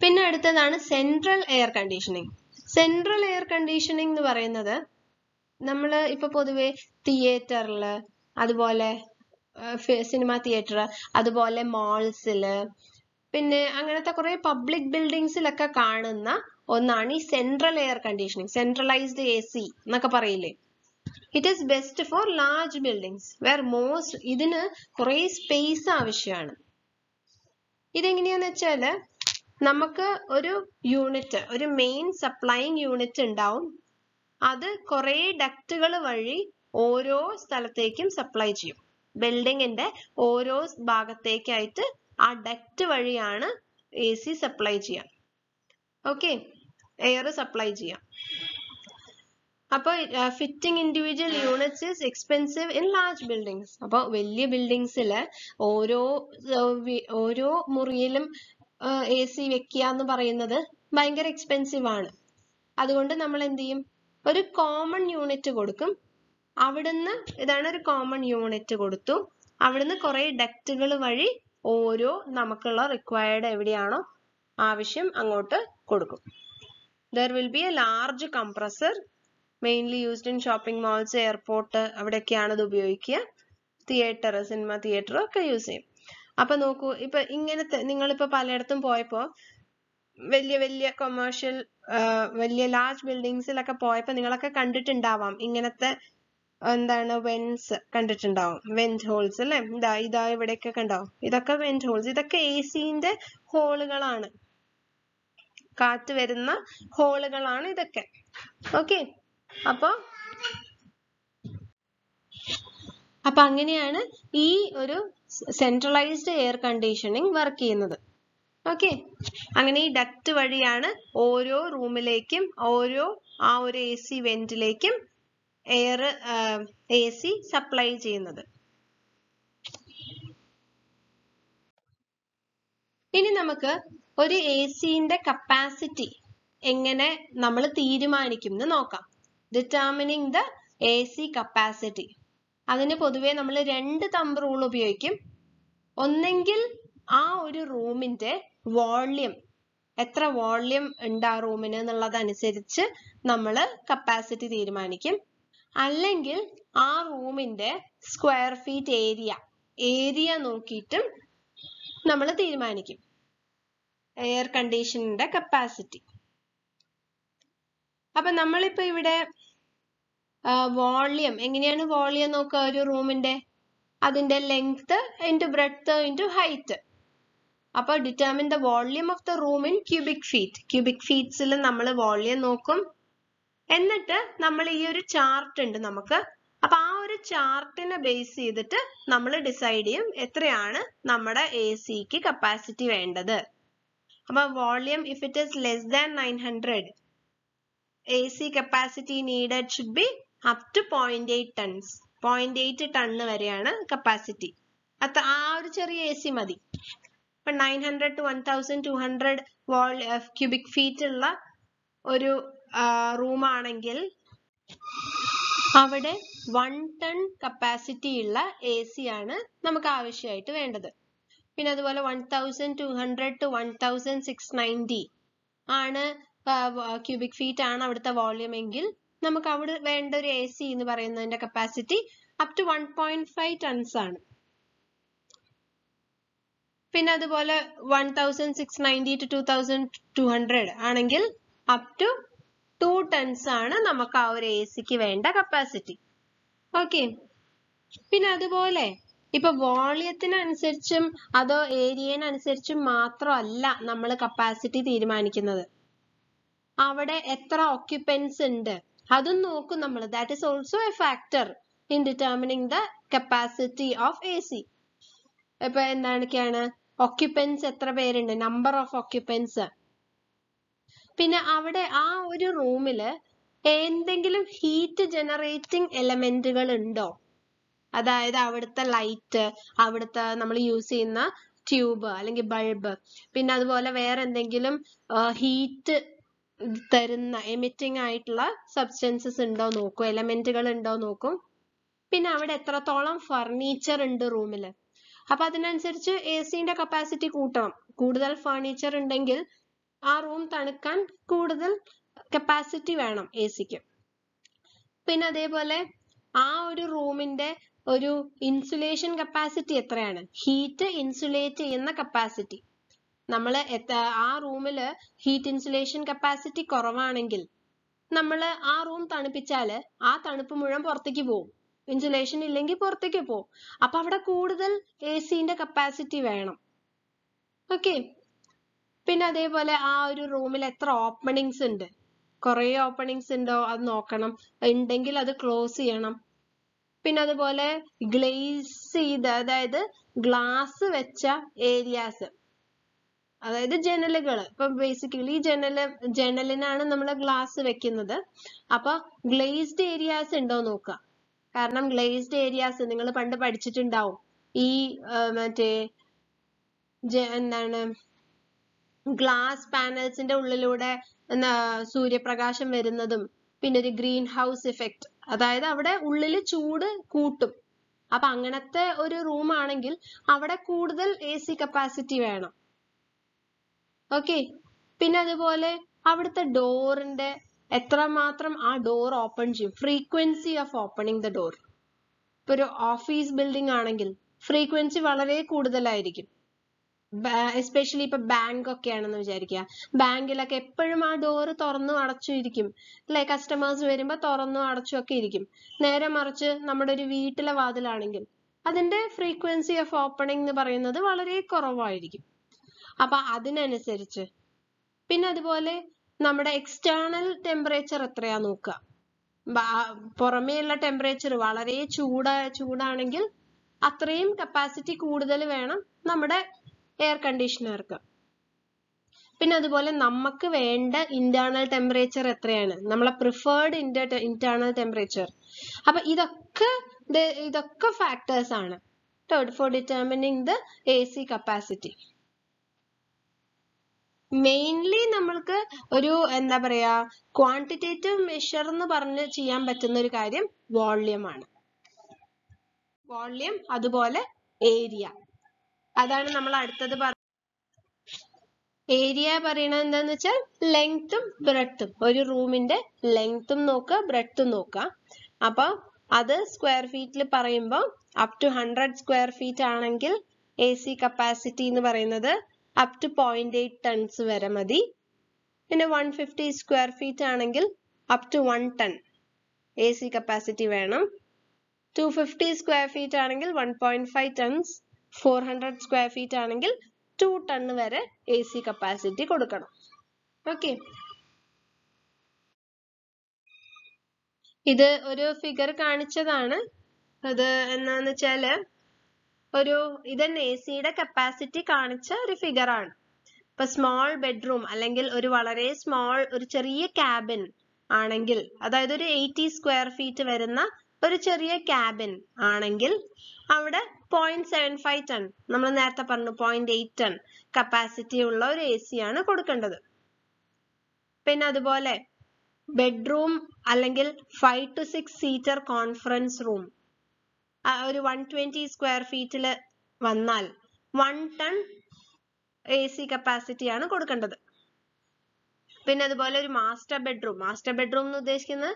Speaker 1: പിന്നെ അടുത്തതാണ് central air conditioning. Central air conditioning എന്ന് പറയുന്നത് നമ്മൾ ഇപ്പൊ പൊതുവെ തിയേറ്ററില്, അതുപോലെ സിനിമ തിയേറ്റർ, അതുപോലെ മാൾസില്, പിന്നെ അങ്ങനത്തെ കുറെ പബ്ലിക് ബിൽഡിങ്സിലൊക്കെ കാണുന്ന ഒന്നാണ് ഈ central air conditioning. Centralised AC എന്നൊക്കെ പറയില്ലേ. It is best for large buildings where most, ഇതിന് കുറെ സ്പേസ് ആവശ്യമാണ്. ഇതെങ്ങനെയാന്ന് വെച്ചാല് നമുക്ക് ഒരു യൂണിറ്റ്, ഒരു മെയിൻ സപ്ലൈയിങ് യൂണിറ്റ് ഉണ്ടാവും. അത് കുറെ ഡക്റ്റുകൾ വഴി ഓരോ സ്ഥലത്തേക്കും സപ്ലൈ ചെയ്യും. ബിൽഡിങ്ങിന്റെ ഓരോ ഭാഗത്തേക്കായിട്ട് ആ ഡക്റ്റ് വഴിയാണ് AC സപ്ലൈ ചെയ്യാം. ഓക്കെ, എയർ സപ്ലൈ ചെയ്യാം. അപ്പൊ fitting individual units is expensive in large buildings. അപ്പൊ വലിയ ബിൽഡിങ്സില് ഓരോ മുറിയിലും AC വെക്കുക എന്ന് പറയുന്നത് ഭയങ്കര എക്സ്പെൻസീവ് ആണ്. അതുകൊണ്ട് നമ്മൾ എന്ത് ചെയ്യും, ഒരു കോമൺ യൂണിറ്റ് കൊടുക്കും. അവിടുന്ന് ഇതാണ് ഒരു കോമൺ യൂണിറ്റ് കൊടുത്തു, അവിടുന്ന് കുറെ ഡക്റ്റുകൾ വഴി ഓരോ നമുക്കുള്ള റിക്വയർഡ് എവിടെയാണോ ആവശ്യം അങ്ങോട്ട് കൊടുക്കും. There will be a large compressor mainly used in shopping malls, airport, അവിടെയൊക്കെയാണ് ഇത് ഉപയോഗിക്കുക. തിയേറ്റർ, സിനിമ തിയേറ്റർ ഒക്കെ യൂസ് ചെയ്യും. അപ്പൊ നോക്കൂ, ഇപ്പൊ ഇങ്ങനത്തെ നിങ്ങളിപ്പോ പലയിടത്തും പോയപ്പോ വലിയ വലിയ കൊമേഴ്ഷ്യൽ വലിയ ലാർജ് ബിൽഡിങ്സിലൊക്കെ പോയപ്പോ നിങ്ങളൊക്കെ കണ്ടിട്ടുണ്ടാവാം ഇങ്ങനത്തെ എന്താണ് വെന്റ്സ് കണ്ടിട്ടുണ്ടാവും, വെന്റ് ഹോൾസ് അല്ലെ. ഇതാ ഇവിടെയൊക്കെ കണ്ടാവും, ഇതൊക്കെ വെന്റ് ഹോൾസ്. ഇതൊക്കെ ACന്റെ ഹോളുകളാണ്, കാറ്റ് വരുന്ന ഹോളുകളാണ് ഇതൊക്കെ. ഓക്കെ, അപ്പൊ അങ്ങനെയാണ് ഈ ഒരു സെൻട്രലൈസ്ഡ് എയർ കണ്ടീഷനിങ് വർക്ക് ചെയ്യുന്നത്. ഓക്കെ, അങ്ങനെ ഈ ഡക്റ്റ് വഴിയാണ് ഓരോ റൂമിലേക്കും ആ ഒരു AC വെന്റിലേക്കും AC സപ്ലൈ ചെയ്യുന്നത്. ഇനി നമുക്ക് ഒരു ACന്റെ കപ്പാസിറ്റി എങ്ങനെ നമ്മൾ തീരുമാനിക്കും എന്ന് നോക്കാം. Determining the AC capacity. അതിന് പൊതുവെ നമ്മൾ 2 തമ്പ് റൂൾ ഉപയോഗിക്കും. ഒന്നെങ്കിൽ ആ ഒരു റൂമിന്റെ വോള്യം, എത്ര വോള്യം ഉണ്ട് ആ റൂമിന് എന്നുള്ളതനുസരിച്ച് നമ്മൾ കപ്പാസിറ്റി തീരുമാനിക്കും. അല്ലെങ്കിൽ ആ റൂമിന്റെ സ്ക്വയർ ഫീറ്റ് ഏരിയ നോക്കിയിട്ടും നമ്മൾ തീരുമാനിക്കും എയർ കണ്ടീഷനിന്റെ കപ്പാസിറ്റി. അപ്പൊ നമ്മളിപ്പോ ഇവിടെ വോള്യം എങ്ങനെയാണ് വോള്യം നോക്കുക? ഒരു റൂമിന്റെ അതിന്റെ length into breadth into height. അപ്പൊ determine the volume of the room in cubic feet. Cubic ഫീറ്റ്സിൽ നമ്മൾ വോള്യം നോക്കും. എന്നിട്ട് നമ്മൾ ഈ ഒരു ചാർട്ട് ഉണ്ട് നമുക്ക്. അപ്പൊ ആ ഒരു ചാർട്ടിനെ ബേസ് ചെയ്തിട്ട് നമ്മൾ ഡിസൈഡ് ചെയ്യും എത്രയാണ് നമ്മുടെ ACക്ക് കപ്പാസിറ്റി വേണ്ടത്. അപ്പൊ volume if it is less than 900, AC capacity needed should be up to 0.8 tons. 0.8 ton വരെയാണ് കപ്പാസിറ്റി. ആ ഒരു ചെറിയ AC മതി. ഇപ്പൊ 900 to 1200 ക്യൂബിക് ഫീറ്റ് ഉള്ള ഒരു റൂം ആണെങ്കിൽ അവിടെ 1 ടൺ കപ്പാസിറ്റി ഉള്ള AC ആണ് നമുക്ക് ആവശ്യമായിട്ട് വേണ്ടത്. പിന്നെ അതുപോലെ 1200 to 1690 ആണ് ക്യൂബിക് ഫീറ്റ് ആണ് അവിടുത്തെ വോള്യൂം എങ്കിൽ നമുക്ക് അവിടെ വേണ്ട ഒരു AC എന്ന് പറയുന്നതിന്റെ കപ്പാസിറ്റി അപ് ടു 1.5 ടൺസ് ആണ്. പിന്നെ അതുപോലെ 1690 to 2200 ആണെങ്കിൽ അപ് ടു 2 ടൺസ് ആണ് നമുക്ക് ആ ഒരു ACക്ക് വേണ്ട കപ്പാസിറ്റി. ഓക്കെ. പിന്നെ അതുപോലെ ഇപ്പൊ വോളിയത്തിനനുസരിച്ചും അതോ ഏരിയനനുസരിച്ചും മാത്രമല്ല നമ്മൾ കപ്പാസിറ്റി തീരുമാനിക്കുന്നത്. അവിടെ എത്ര ഓക്യുപ്പൻസ് ഉണ്ട് അതും നോക്കും നമ്മൾ. That is also A factor in determining the capacity of AC. ഇപ്പൊ എന്തൊക്കെയാണ് ഓക്യുപ്പൻസ്, എത്ര പേരുണ്ട്, നമ്പർ ഓഫ് ഓക്യുപ്പൻസ്. പിന്നെ അവിടെ ആ ഒരു റൂമില് എന്തെങ്കിലും ഹീറ്റ് ജനറേറ്റിംഗ് എലമെന്റുകൾ ഉണ്ടോ? അതായത് അവിടുത്തെ ലൈറ്റ്, അവിടുത്തെ നമ്മൾ യൂസ് ചെയ്യുന്ന ട്യൂബ് അല്ലെങ്കിൽ ബൾബ്, പിന്നെ അതുപോലെ വേറെ എന്തെങ്കിലും ഹീറ്റ് തരുന്ന എമിറ്റിംഗ് ആയിട്ടുള്ള സബ്സ്റ്റൻസസ് ഉണ്ടോ നോക്കും, എലമെന്റുകൾ ഉണ്ടോ നോക്കും. പിന്നെ അവിടെ എത്രത്തോളം ഫർണിച്ചർ ഉണ്ട് റൂമില്. അപ്പൊ അതിനനുസരിച്ച് ACന്റെ കപ്പാസിറ്റി കൂട്ടണം. കൂടുതൽ ഫർണിച്ചർ ഉണ്ടെങ്കിൽ ആ റൂം തണുക്കാൻ കൂടുതൽ കപ്പാസിറ്റി വേണം ACക്ക്. പിന്നെ അതേപോലെ ആ ഒരു റൂമിന്റെ ഒരു ഇൻസുലേഷൻ കപ്പാസിറ്റി എത്രയാണ്, ഹീറ്റ് ഇൻസുലേറ്റ് ചെയ്യുന്ന കപ്പാസിറ്റി. നമ്മൾ ആ റൂമില് ഹീറ്റ് ഇൻസുലേഷൻ കപ്പാസിറ്റി കുറവാണെങ്കിൽ നമ്മൾ ആ റൂം തണുപ്പിച്ചാല് ആ തണുപ്പ് മുഴുവൻ പുറത്തേക്ക് പോകും. ഇൻസുലേഷൻ ഇല്ലെങ്കിൽ പുറത്തേക്ക് പോകും. അപ്പൊ അവിടെ കൂടുതൽ ACന്റെ കപ്പാസിറ്റി വേണം. ഓക്കെ. പിന്നെ അതേപോലെ ആ ഒരു റൂമിൽ എത്ര ഓപ്പണിങ്സ് ഉണ്ട്, കുറെ ഓപ്പണിങ്സ് ഉണ്ടോ അത് നോക്കണം. ഉണ്ടെങ്കിൽ അത് ക്ലോസ് ചെയ്യണം. പിന്നെ അതുപോലെ ഗ്ലേസ് ചെയ്ത, അതായത് ഗ്ലാസ് വെച്ച ഏരിയാസ്, അതായത് ജനലുകൾ. ഇപ്പൊ ബേസിക്കലി ജനലിനാണ് നമ്മൾ ഗ്ലാസ് വെക്കുന്നത്. അപ്പൊ ഗ്ലേസ്ഡ് ഏരിയാസ് ഉണ്ടോ നോക്കുക. കാരണം ഗ്ലേസ്ഡ് ഏരിയാസ് നിങ്ങൾ പണ്ട് പഠിച്ചിട്ടുണ്ടാവും. ഈ മറ്റേ എന്താണ് ഗ്ലാസ് പാനൽസിന്റെ ഉള്ളിലൂടെ സൂര്യപ്രകാശം വരുന്നതും പിന്നെ ഒരു ഗ്രീൻ ഹൗസ് ഇഫക്റ്റ്, അതായത് അവിടെ ഉള്ളില് ചൂട് കൂട്ടും. അപ്പൊ അങ്ങനത്തെ ഒരു റൂം ആണെങ്കിൽ അവിടെ കൂടുതൽ AC കപ്പാസിറ്റി വേണം. ഓക്കെ. പിന്നെ അതുപോലെ അവിടുത്തെ ഡോറിന്റെ എത്രമാത്രം ആ ഡോർ ഓപ്പൺ ചെയ്യും, frequency of opening the door. ഇപ്പൊ ഒരു ഓഫീസ് ബിൽഡിംഗ് ആണെങ്കിൽ ഫ്രീക്വൻസി വളരെ കൂടുതലായിരിക്കും. എസ്പെഷ്യലി ഇപ്പൊ ബാങ്ക് ഒക്കെ ആണെന്ന് വിചാരിക്കുക. ബാങ്കിലൊക്കെ എപ്പോഴും ആ ഡോറ് തുറന്നും അടച്ചു ഇരിക്കും അല്ലെ, കസ്റ്റമേഴ്സ് വരുമ്പോ തുറന്നും അടച്ചും ഒക്കെ ഇരിക്കും. നേരെ മറിച്ച് നമ്മുടെ ഒരു വീട്ടിലെ വാതിലാണെങ്കിൽ അതിന്റെ ഫ്രീക്വൻസി ഓഫ് ഓപ്പണിംഗ് എന്ന് പറയുന്നത് വളരെ കുറവായിരിക്കും. അപ്പൊ അതിനനുസരിച്ച്. പിന്നെ അതുപോലെ നമ്മുടെ എക്സ്റ്റേണൽ ടെമ്പറേച്ചർ എത്രയാ നോക്കുക. പുറമേയുള്ള ടെമ്പറേച്ചർ വളരെ ചൂടാണെങ്കിൽ അത്രയും കപ്പാസിറ്റി കൂടുതൽ വേണം നമ്മുടെ എയർ കണ്ടീഷണർക്ക്. പിന്നെ അതുപോലെ നമുക്ക് വേണ്ട ഇന്റേണൽ ടെമ്പറേച്ചർ എത്രയാണ്, നമ്മളെ പ്രിഫേർഡ് ഇന്റേണൽ ടെമ്പറേച്ചർ. അപ്പൊ ഇതൊക്കെ ഫാക്ടേഴ്സ് ആണ് four determining the AC capacity. Mainly നമ്മൾക്ക് ഒരു എന്താ പറയാ ക്വാണ്ടിറ്റേറ്റീവ് മെഷർ എന്ന് പറഞ്ഞ് ചെയ്യാൻ പറ്റുന്ന ഒരു കാര്യം വോള്യം ആണ്. വോള്യം അതുപോലെ ഏരിയ, അതാണ് നമ്മൾ അടുത്തത് ഏരിയ പറയണത് എന്താന്ന് വെച്ചാൽ ലെങ്ത്തും ബ്രെഡ്ത്തും. ഒരു റൂമിന്റെ ലെങ്ത്തും നോക്കുക, ബ്രെഡ്ത്തും നോക്കുക. അപ്പൊ അത് സ്ക്വയർ ഫീറ്റിൽ പറയുമ്പോൾ അപ് ടു 100 സ്ക്വയർ ഫീറ്റ് ആണെങ്കിൽ AC കപ്പാസിറ്റി എന്ന് പറയുന്നത് അപ് ടു 0.8 ടൺസ് വരെ മതി. പിന്നെ 150 സ്ക്വയർ ഫീറ്റ് ആണെങ്കിൽ up to 1 ton AC capacity വേണം. 250 സ്ക്വയർ ഫീറ്റ് ആണെങ്കിൽ 1.5 ടൺസ്. 400 സ്ക്വയർ ഫീറ്റ് ആണെങ്കിൽ 2 ടൺ വരെ AC കപ്പാസിറ്റി കൊടുക്കണം. ഓക്കെ. ഇത് ഒരു ഫിഗർ കാണിച്ചതാണ്. അത് എന്താന്ന് വെച്ചാല് ഇതന്നെ ACയുടെ കപ്പാസിറ്റി കാണിച്ച ഒരു ഫിഗർ ആണ്. ഇപ്പൊ സ്മോൾ ബെഡ്റൂം അല്ലെങ്കിൽ ഒരു വളരെ സ്മോൾ ഒരു ചെറിയ ക്യാബിൻ ആണെങ്കിൽ, അതായത് ഒരു 80 സ്ക്വയർ ഫീറ്റ് വരുന്ന ഒരു ചെറിയ ക്യാബിൻ ആണെങ്കിൽ അവിടെ 0.75 ടൺ, നമ്മൾ നേരത്തെ പറഞ്ഞു 0.8 ടൺ കപ്പാസിറ്റി ഉള്ള ഒരു AC ആണ് കൊടുക്കേണ്ടത്. പിന്നെ അതുപോലെ ബെഡ്റൂം അല്ലെങ്കിൽ 5 to 6 സീറ്റർ കോൺഫറൻസ് റൂം ഒരു 120 സ്ക്വയർ ഫീറ്റിൽ വന്നാൽ 1 ടൺ AC കപ്പാസിറ്റി ആണ് കൊടുക്കേണ്ടത്. പിന്നെ അതുപോലെ ഒരു മാസ്റ്റർ ബെഡ്റൂം എന്ന് ഉദ്ദേശിക്കുന്നത്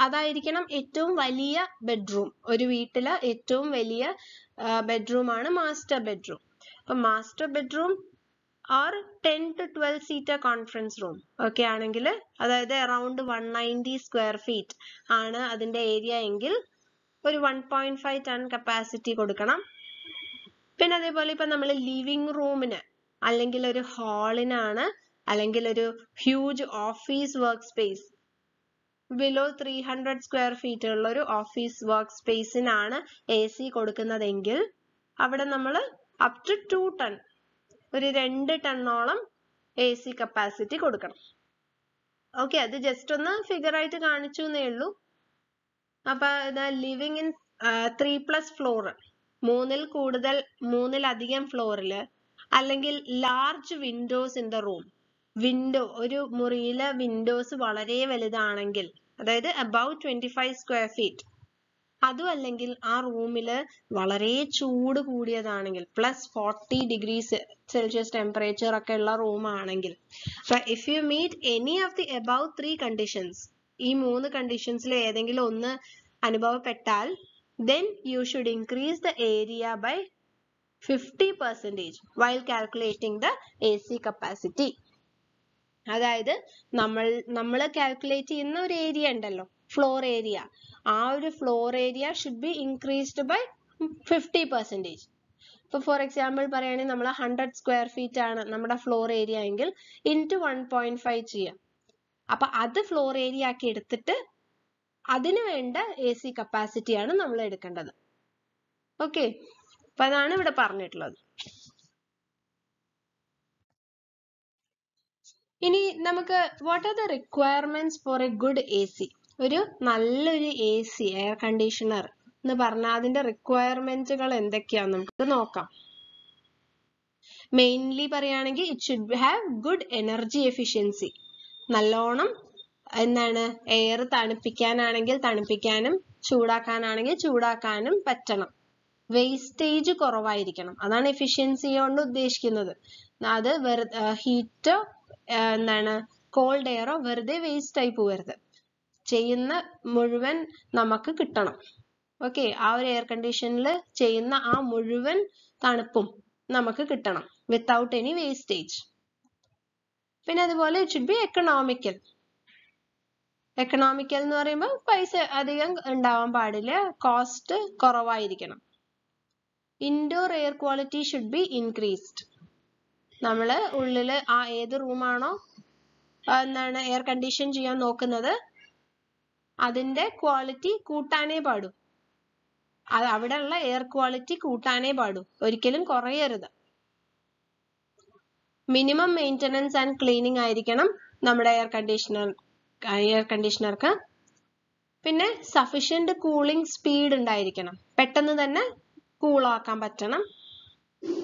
Speaker 1: അതായിരിക്കണം ഏറ്റവും വലിയ ബെഡ്റൂം. ഒരു വീട്ടിലെ ഏറ്റവും വലിയ ബെഡ്റൂം ആണ് മാസ്റ്റർ ബെഡ്റൂം. അപ്പൊ master bedroom or 10 to 12 seater conference room ഒക്കെ ആണെങ്കിൽ, അതായത് അറൌണ്ട് 190 സ്ക്വയർ ഫീറ്റ് ആണ് അതിന്റെ ഏരിയ എങ്കിൽ ഒരു 1.5 ടൺ കപ്പാസിറ്റി കൊടുക്കണം. പിന്നെ അതേപോലെ ഇപ്പൊ നമ്മൾ ലിവിംഗ് റൂമിന് അല്ലെങ്കിൽ ഒരു ഹാളിനാണ് അല്ലെങ്കിൽ ഒരു huge office work space below 300 square feet ഉള്ള ഒരു ഓഫീസ് വർക്ക് സ്പേസിനാണ് AC കൊടുക്കുന്നതെങ്കിൽ അവിടെ നമ്മൾ അപ് ടു 2 ടൺ, ഒരു 2 ടണ്ണോളം AC കപ്പാസിറ്റി കൊടുക്കണം. ഓക്കെ, അത് ജസ്റ്റ് ഒന്ന് ഫിഗർ ആയിട്ട് കാണിച്ചു എന്നേ ഉള്ളൂ. അപ്പൊ ലിവിംഗ് ഇൻ 3+ ഫ്ലോർ, മൂന്നിലധികം ഫ്ലോറില്, അല്ലെങ്കിൽ large Windows in the room, ഒരു മുറിയിലെ വിൻഡോസ് വളരെ വലുതാണെങ്കിൽ, അതായത് അബൌവ് 25 സ്ക്വയർ ഫീറ്റ്, അതും അല്ലെങ്കിൽ ആ റൂമില് വളരെ ചൂട് കൂടിയതാണെങ്കിൽ +40 ഡിഗ്രീസ് സെൽഷ്യസ് ടെമ്പറേച്ചർ ഒക്കെ ഉള്ള റൂം ആണെങ്കിൽ, if you meet any of the above 3 conditions, ഈ 3 കണ്ടീഷൻസിൽ ഏതെങ്കിലും ഒന്ന് അനുഭവപ്പെട്ടാൽ, then you should increase the area by 50% while calculating the AC capacity. അതായത് നമ്മൾ കാൽക്കുലേറ്റ് ചെയ്യുന്ന ഒരു ഏരിയ ഉണ്ടല്ലോ, ഫ്ലോർ ഏരിയ, ആ ഒരു floor area should be increased by 50%. ഇപ്പൊ ഫോർ എക്സാമ്പിൾ പറയുകയാണെങ്കിൽ നമ്മൾ 100 സ്ക്വയർ ഫീറ്റ് ആണ് നമ്മുടെ ഫ്ലോർ ഏരിയ എങ്കിൽ ഇൻറ്റു 1.5 ചെയ്യാം. അപ്പൊ അത് ഫ്ലോർ ഏരിയ ആക്കി എടുത്തിട്ട് അതിന് വേണ്ട AC കപ്പാസിറ്റി ആണ് നമ്മൾ എടുക്കേണ്ടത്. ഓക്കെ, അപ്പൊ അതാണ് ഇവിടെ പറഞ്ഞിട്ടുള്ളത്. ഇനി നമുക്ക് what are the requirements four A good AC? ഒരു നല്ലൊരു AC, എയർ കണ്ടീഷണർ എന്ന് പറഞ്ഞാൽ അതിന്റെ റിക്വയർമെന്റുകൾ എന്തൊക്കെയാന്ന് നമുക്ക് നോക്കാം. മെയിൻലി പറയുകയാണെങ്കിൽ it should have good energy efficiency. നല്ലോണം എയർ തണുപ്പിക്കാനാണെങ്കിൽ തണുപ്പിക്കാനും ചൂടാക്കാനാണെങ്കിൽ ചൂടാക്കാനും പറ്റണം. വേസ്റ്റേജ് കുറവായിരിക്കണം, അതാണ് എഫിഷ്യൻസി കൊണ്ട് ഉദ്ദേശിക്കുന്നത്. അത് ഹീറ്റോ കോൾഡ് എയറോ വെറുതെ വേസ്റ്റ് ആയി പോകരുത്, ചെയ്യുന്ന മുഴുവൻ നമുക്ക് കിട്ടണം. ഓക്കെ, ആ ഒരു എയർ കണ്ടീഷനിൽ ചെയ്യുന്ന ആ മുഴുവൻ തണുപ്പും നമുക്ക് കിട്ടണം വിത്തൗട്ട് എനി വേസ്റ്റേജ്. പിന്നെ അതുപോലെ it should be economical. Economical എന്ന് പറയുമ്പോൾ പൈസ അധികം ഉണ്ടാവാൻ പാടില്ല, കോസ്റ്റ് കുറവായിരിക്കണം. Indoor air quality should be increased. നമ്മള് ഉള്ളില് ഏത് റൂമാണോ എയർ കണ്ടീഷൻ ചെയ്യാൻ നോക്കുന്നത് അതിന്റെ ക്വാളിറ്റി കൂട്ടാനേ പാടൂ. അവിടെയുള്ള എയർ ക്വാളിറ്റി കൂട്ടാനേ പാടൂ, ഒരിക്കലും കുറയരുത്. മിനിമം മെയിൻ്റനൻസ് ആൻഡ് ക്ലീനിങ് ആയിരിക്കണം നമ്മുടെ എയർ കണ്ടീഷണർക്ക്. പിന്നെ സഫിഷ്യന്റ് കൂളിംഗ് സ്പീഡ് ഉണ്ടായിരിക്കണം, പെട്ടെന്ന് തന്നെ കൂളാക്കാൻ പറ്റണം.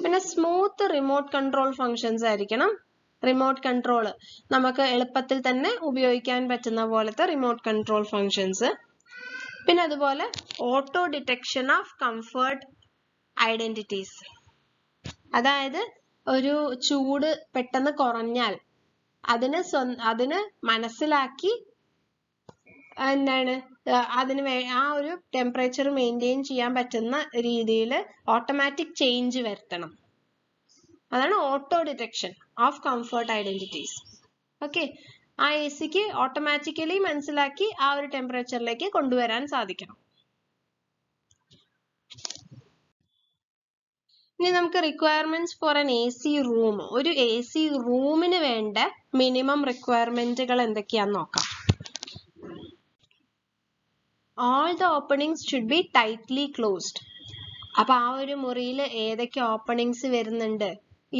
Speaker 1: പിന്നെ സ്മൂത്ത് റിമോട്ട് കൺട്രോൾ ഫങ്ഷൻസ് ആയിരിക്കണം. റിമോട്ട് കൺട്രോൾ നമുക്ക് എളുപ്പത്തിൽ തന്നെ ഉപയോഗിക്കാൻ പറ്റുന്ന പോലത്തെ റിമോട്ട് കൺട്രോൾ ഫങ്ഷൻസ്. പിന്നെ അതുപോലെ auto detection of comfort identities, അതായത് ഒരു ചൂട് പെട്ടെന്ന് കുറഞ്ഞാൽ അതിന് മനസ്സിലാക്കി ആ ഒരു ടെമ്പറേച്ചർ മെയിൻറ്റെയിൻ ചെയ്യാൻ പറ്റുന്ന രീതിയിൽ ഓട്ടോമാറ്റിക് ചേഞ്ച് വരുത്തണം. അതാണ് auto detection of comfort identities. Okay, ആ AC-ക്ക് ഓട്ടോമാറ്റിക്കലി മനസ്സിലാക്കി ആ ഒരു ടെമ്പറേച്ചറിലേക്ക് കൊണ്ടുവരാൻ സാധിക്കണം. ഇനി നമുക്ക് requirements four N AC room, ഒരു AC റൂമിന് വേണ്ട മിനിമം റിക്വയർമെന്റുകൾ എന്തൊക്കെയാന്ന് നോക്കാം. All the openings should be tightly closed. അപ്പൊ ആ ഒരു മുറിയിൽ ഏതൊക്കെ ഓപ്പണിങ്സ് വരുന്നുണ്ട്,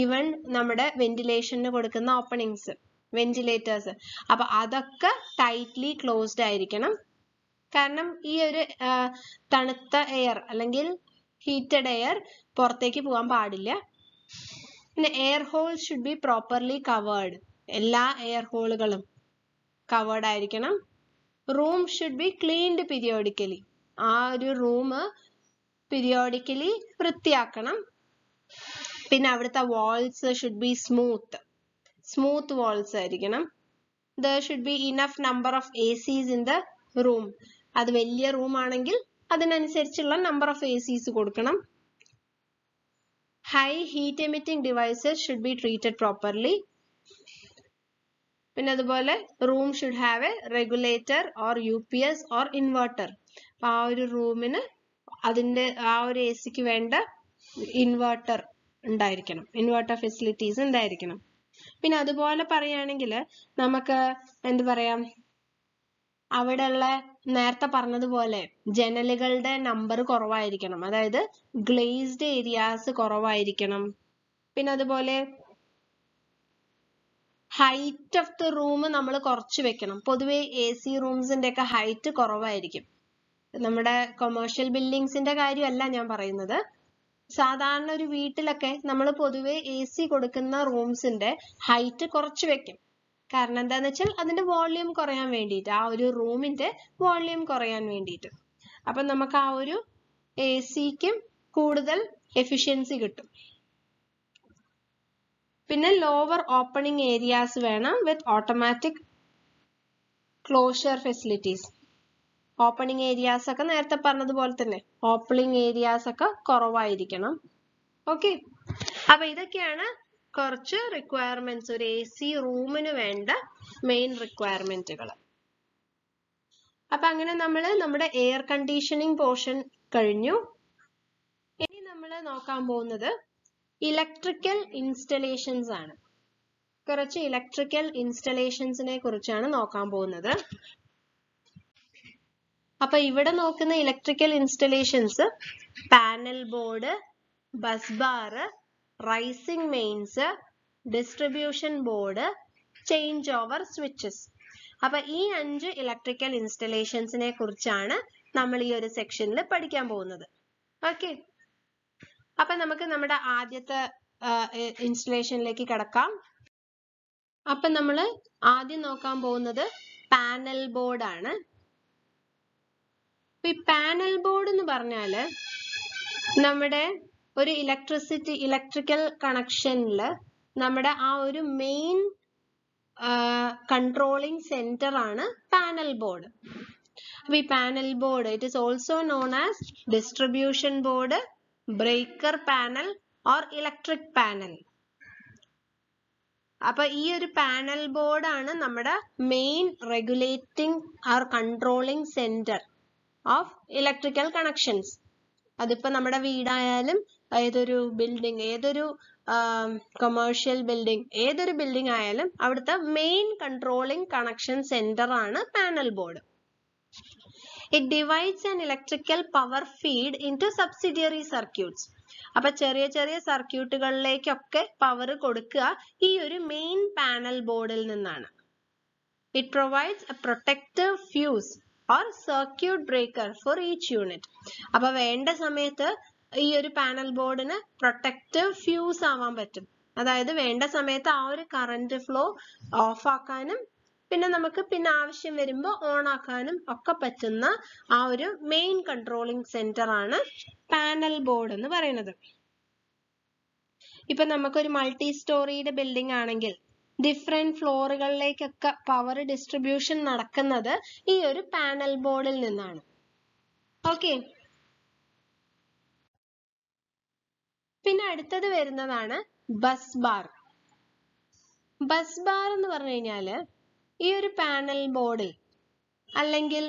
Speaker 1: ഈവൻ നമ്മുടെ വെന്റിലേഷന് കൊടുക്കുന്ന ഓപ്പണിങ്സ്, വെന്റിലേറ്റേഴ്സ്, അപ്പൊ അതൊക്കെ ടൈറ്റ്ലി ക്ലോസ്ഡ് ആയിരിക്കണം. കാരണം ഈ ഒരു തണുത്ത എയർ അല്ലെങ്കിൽ ഹീറ്റഡ് എയർ പുറത്തേക്ക് പോകാൻ പാടില്ല. പിന്നെ air hole should be properly covered. എല്ലാ എയർ ഹോളുകളും കവേർഡ് ആയിരിക്കണം. Room should be cleaned periodically. ആ ഒരു റൂം പീരിയോഡിക്കലി വൃത്തിയാക്കണം. പിന്നെ അവിടുത്തെ walls should be smooth walls ആയിരിക്കണം. There should be enough number of ACs in the room. അത് വലിയ റൂം ആണെങ്കിൽ അതിനനുസരിച്ചുള്ള നമ്പർ ഓഫ് ACs കൊടുക്കണം. High heat emitting devices should be treated properly. പിന്നെ അതുപോലെ room should have A regulator or UPS or inverter. ആ ഒരു റൂമിന് അതിന്റെ ആ ഒരു AC-ക്ക് വേണ്ട ഇൻവെർട്ടർ ഉണ്ടായിരിക്കണം, ഇൻവെർട്ടർ ഫെസിലിറ്റീസ് ഉണ്ടായിരിക്കണം. പിന്നെ അതുപോലെ പറയുകയാണെങ്കിൽ നമുക്ക് എന്ത് പറയാം, അവിടെയുള്ള നേരത്തെ പറഞ്ഞതുപോലെ ജനലുകളുടെ നമ്പർ കുറവായിരിക്കണം, അതായത് ഗ്ലേസ്ഡ് ഏരിയാസ് കുറവായിരിക്കണം. പിന്നെ അതുപോലെ ഹൈറ്റ് ഓഫ് ദ റൂം നമ്മൾ കുറച്ച് വെക്കണം. പൊതുവെ AC റൂംസിന്റെ ഒക്കെ ഹൈറ്റ് കുറവായിരിക്കും. നമ്മുടെ കൊമേഴ്ഷ്യൽ ബിൽഡിങ്സിന്റെ കാര്യമല്ല ഞാൻ പറയുന്നത്. സാധാരണ ഒരു വീട്ടിലൊക്കെ നമ്മൾ പൊതുവെ AC കൊടുക്കുന്ന റൂംസിന്റെ ഹൈറ്റ് കുറച്ച് വെക്കും. കാരണം എന്താന്ന് വെച്ചാൽ അതിന്റെ വോള്യൂം കുറയാൻ വേണ്ടിയിട്ട്, ആ ഒരു റൂമിന്റെ വോള്യൂം കുറയാൻ വേണ്ടിയിട്ട്. അപ്പൊ നമുക്ക് ആ ഒരു AC-ക്കും കൂടുതൽ എഫിഷ്യൻസി കിട്ടും. പിന്നെ ലോവർ ഓപ്പണിംഗ് ഏരിയാസ് വേണം with automatic closure facilities. Opening areas ഒക്കെ നേരത്തെ പറഞ്ഞതുപോലെ തന്നെ ഓപ്പണിംഗ് ഏരിയാസ് ഒക്കെ കുറവായിരിക്കണം. ഓക്കെ, അപ്പൊ ഇതൊക്കെയാണ് കുറച്ച് റിക്വയർമെന്റ്സ്, ഒരു AC റൂമിന് വേണ്ട മെയിൻ റിക്വയർമെന്റുകൾ. അപ്പൊ അങ്ങനെ നമ്മൾ നമ്മുടെ എയർ കണ്ടീഷനിങ് പോർഷൻ കഴിഞ്ഞു. ഇനി നമ്മൾ നോക്കാൻ പോകുന്നത് ഇലക്ട്രിക്കൽ ഇൻസ്റ്റലേഷൻസ് ആണ്. കുറച്ച് ഇലക്ട്രിക്കൽ ഇൻസ്റ്റലേഷൻസിനെ കുറിച്ചാണ് നോക്കാൻ പോകുന്നത്. അപ്പൊ ഇവിടെ നോക്കുന്ന electrical installations panel board, bus bar, rising mains, distribution board, change over switches. അപ്പൊ ഈ 5 ഇലക്ട്രിക്കൽ ഇൻസ്റ്റലേഷൻസിനെ കുറിച്ചാണ് നമ്മൾ ഈ ഒരു സെക്ഷനിൽ പഠിക്കാൻ പോകുന്നത്. ഓക്കെ, അപ്പൊ നമുക്ക് നമ്മുടെ ആദ്യത്തെ ഇൻസ്റ്റലേഷനിലേക്ക് കിടക്കാം. അപ്പൊ നമ്മൾ ആദ്യം നോക്കാൻ പോകുന്നത് പാനൽ ബോർഡ് ആണ്. ഈ പാനൽ ബോർഡ് എന്ന് പറഞ്ഞാല് നമ്മുടെ ഒരു ഇലക്ട്രിക്കൽ കണക്ഷനിൽ നമ്മുടെ ആ ഒരു മെയിൻ കൺട്രോളിംഗ് സെന്റർ ആണ് പാനൽ ബോർഡ്. അപ്പൊ ഈ panel board it is also known as distribution board, breaker panel or electric panel. അപ്പൊ ഈ ഒരു പാനൽ ബോർഡ് ആണ് നമ്മുടെ main regulating or controlling centre of electrical connections. അതിപ്പോ നമ്മുടെ വീടായാലും ഏതൊരു ബിൽഡിംഗ്, ഏതൊരു കൊമേഴ്ഷ്യൽ ബിൽഡിംഗ്, ഏതൊരു ബിൽഡിംഗ് ആയാലും അവിടുത്തെ മെയിൻ കൺട്രോളിംഗ് കണക്ഷൻ സെന്റർ ആണ് panel board. It divides an electrical power feed into subsidiary circuits. അപ്പൊ ചെറിയ ചെറിയ സർക്യൂട്ടുകളിലേക്കൊക്കെ പവർ കൊടുക്കുക ഈ ഒരു മെയിൻ പാനൽ ബോർഡിൽ നിന്നാണ്. It provides A protective fuse or circuit breaker for each unit. അപ്പൊ വേണ്ട സമയത്ത് ഈ ഒരു പാനൽ ബോർഡിന് പ്രൊട്ടക്റ്റീവ് ഫ്യൂസ് ആവാൻ പറ്റും. അതായത് വേണ്ട സമയത്ത് ആ ഒരു കറന്റ് ഫ്ലോ ഓഫ് ആക്കാനും പിന്നെ നമുക്ക് പിന്നെ ആവശ്യം വരുമ്പോൾ ഓൺ ആക്കാനും ഒക്കെ പറ്റുന്ന ആ ഒരു മെയിൻ കൺട്രോളിംഗ് സെന്റർ ആണ് പാനൽ ബോർഡ് എന്ന് പറയുന്നത്. ഇപ്പൊ നമുക്കൊരു മൾട്ടി സ്റ്റോറിയുടെ ബിൽഡിംഗ് ആണെങ്കിൽ ഡിഫറെന്റ് ഫ്ലോറുകളിലേക്കൊക്കെ പവർ ഡിസ്ട്രിബ്യൂഷൻ നടക്കുന്നത് ഈ ഒരു പാനൽ ബോർഡിൽ നിന്നാണ്. ഓക്കെ, പിന്നെ അടുത്തത് വരുന്നതാണ് ബസ് ബാർ. ബസ് ബാർ എന്ന് പറഞ്ഞു കഴിഞ്ഞാല് ഈ ഒരു പാനൽ ബോർഡിൽ അല്ലെങ്കിൽ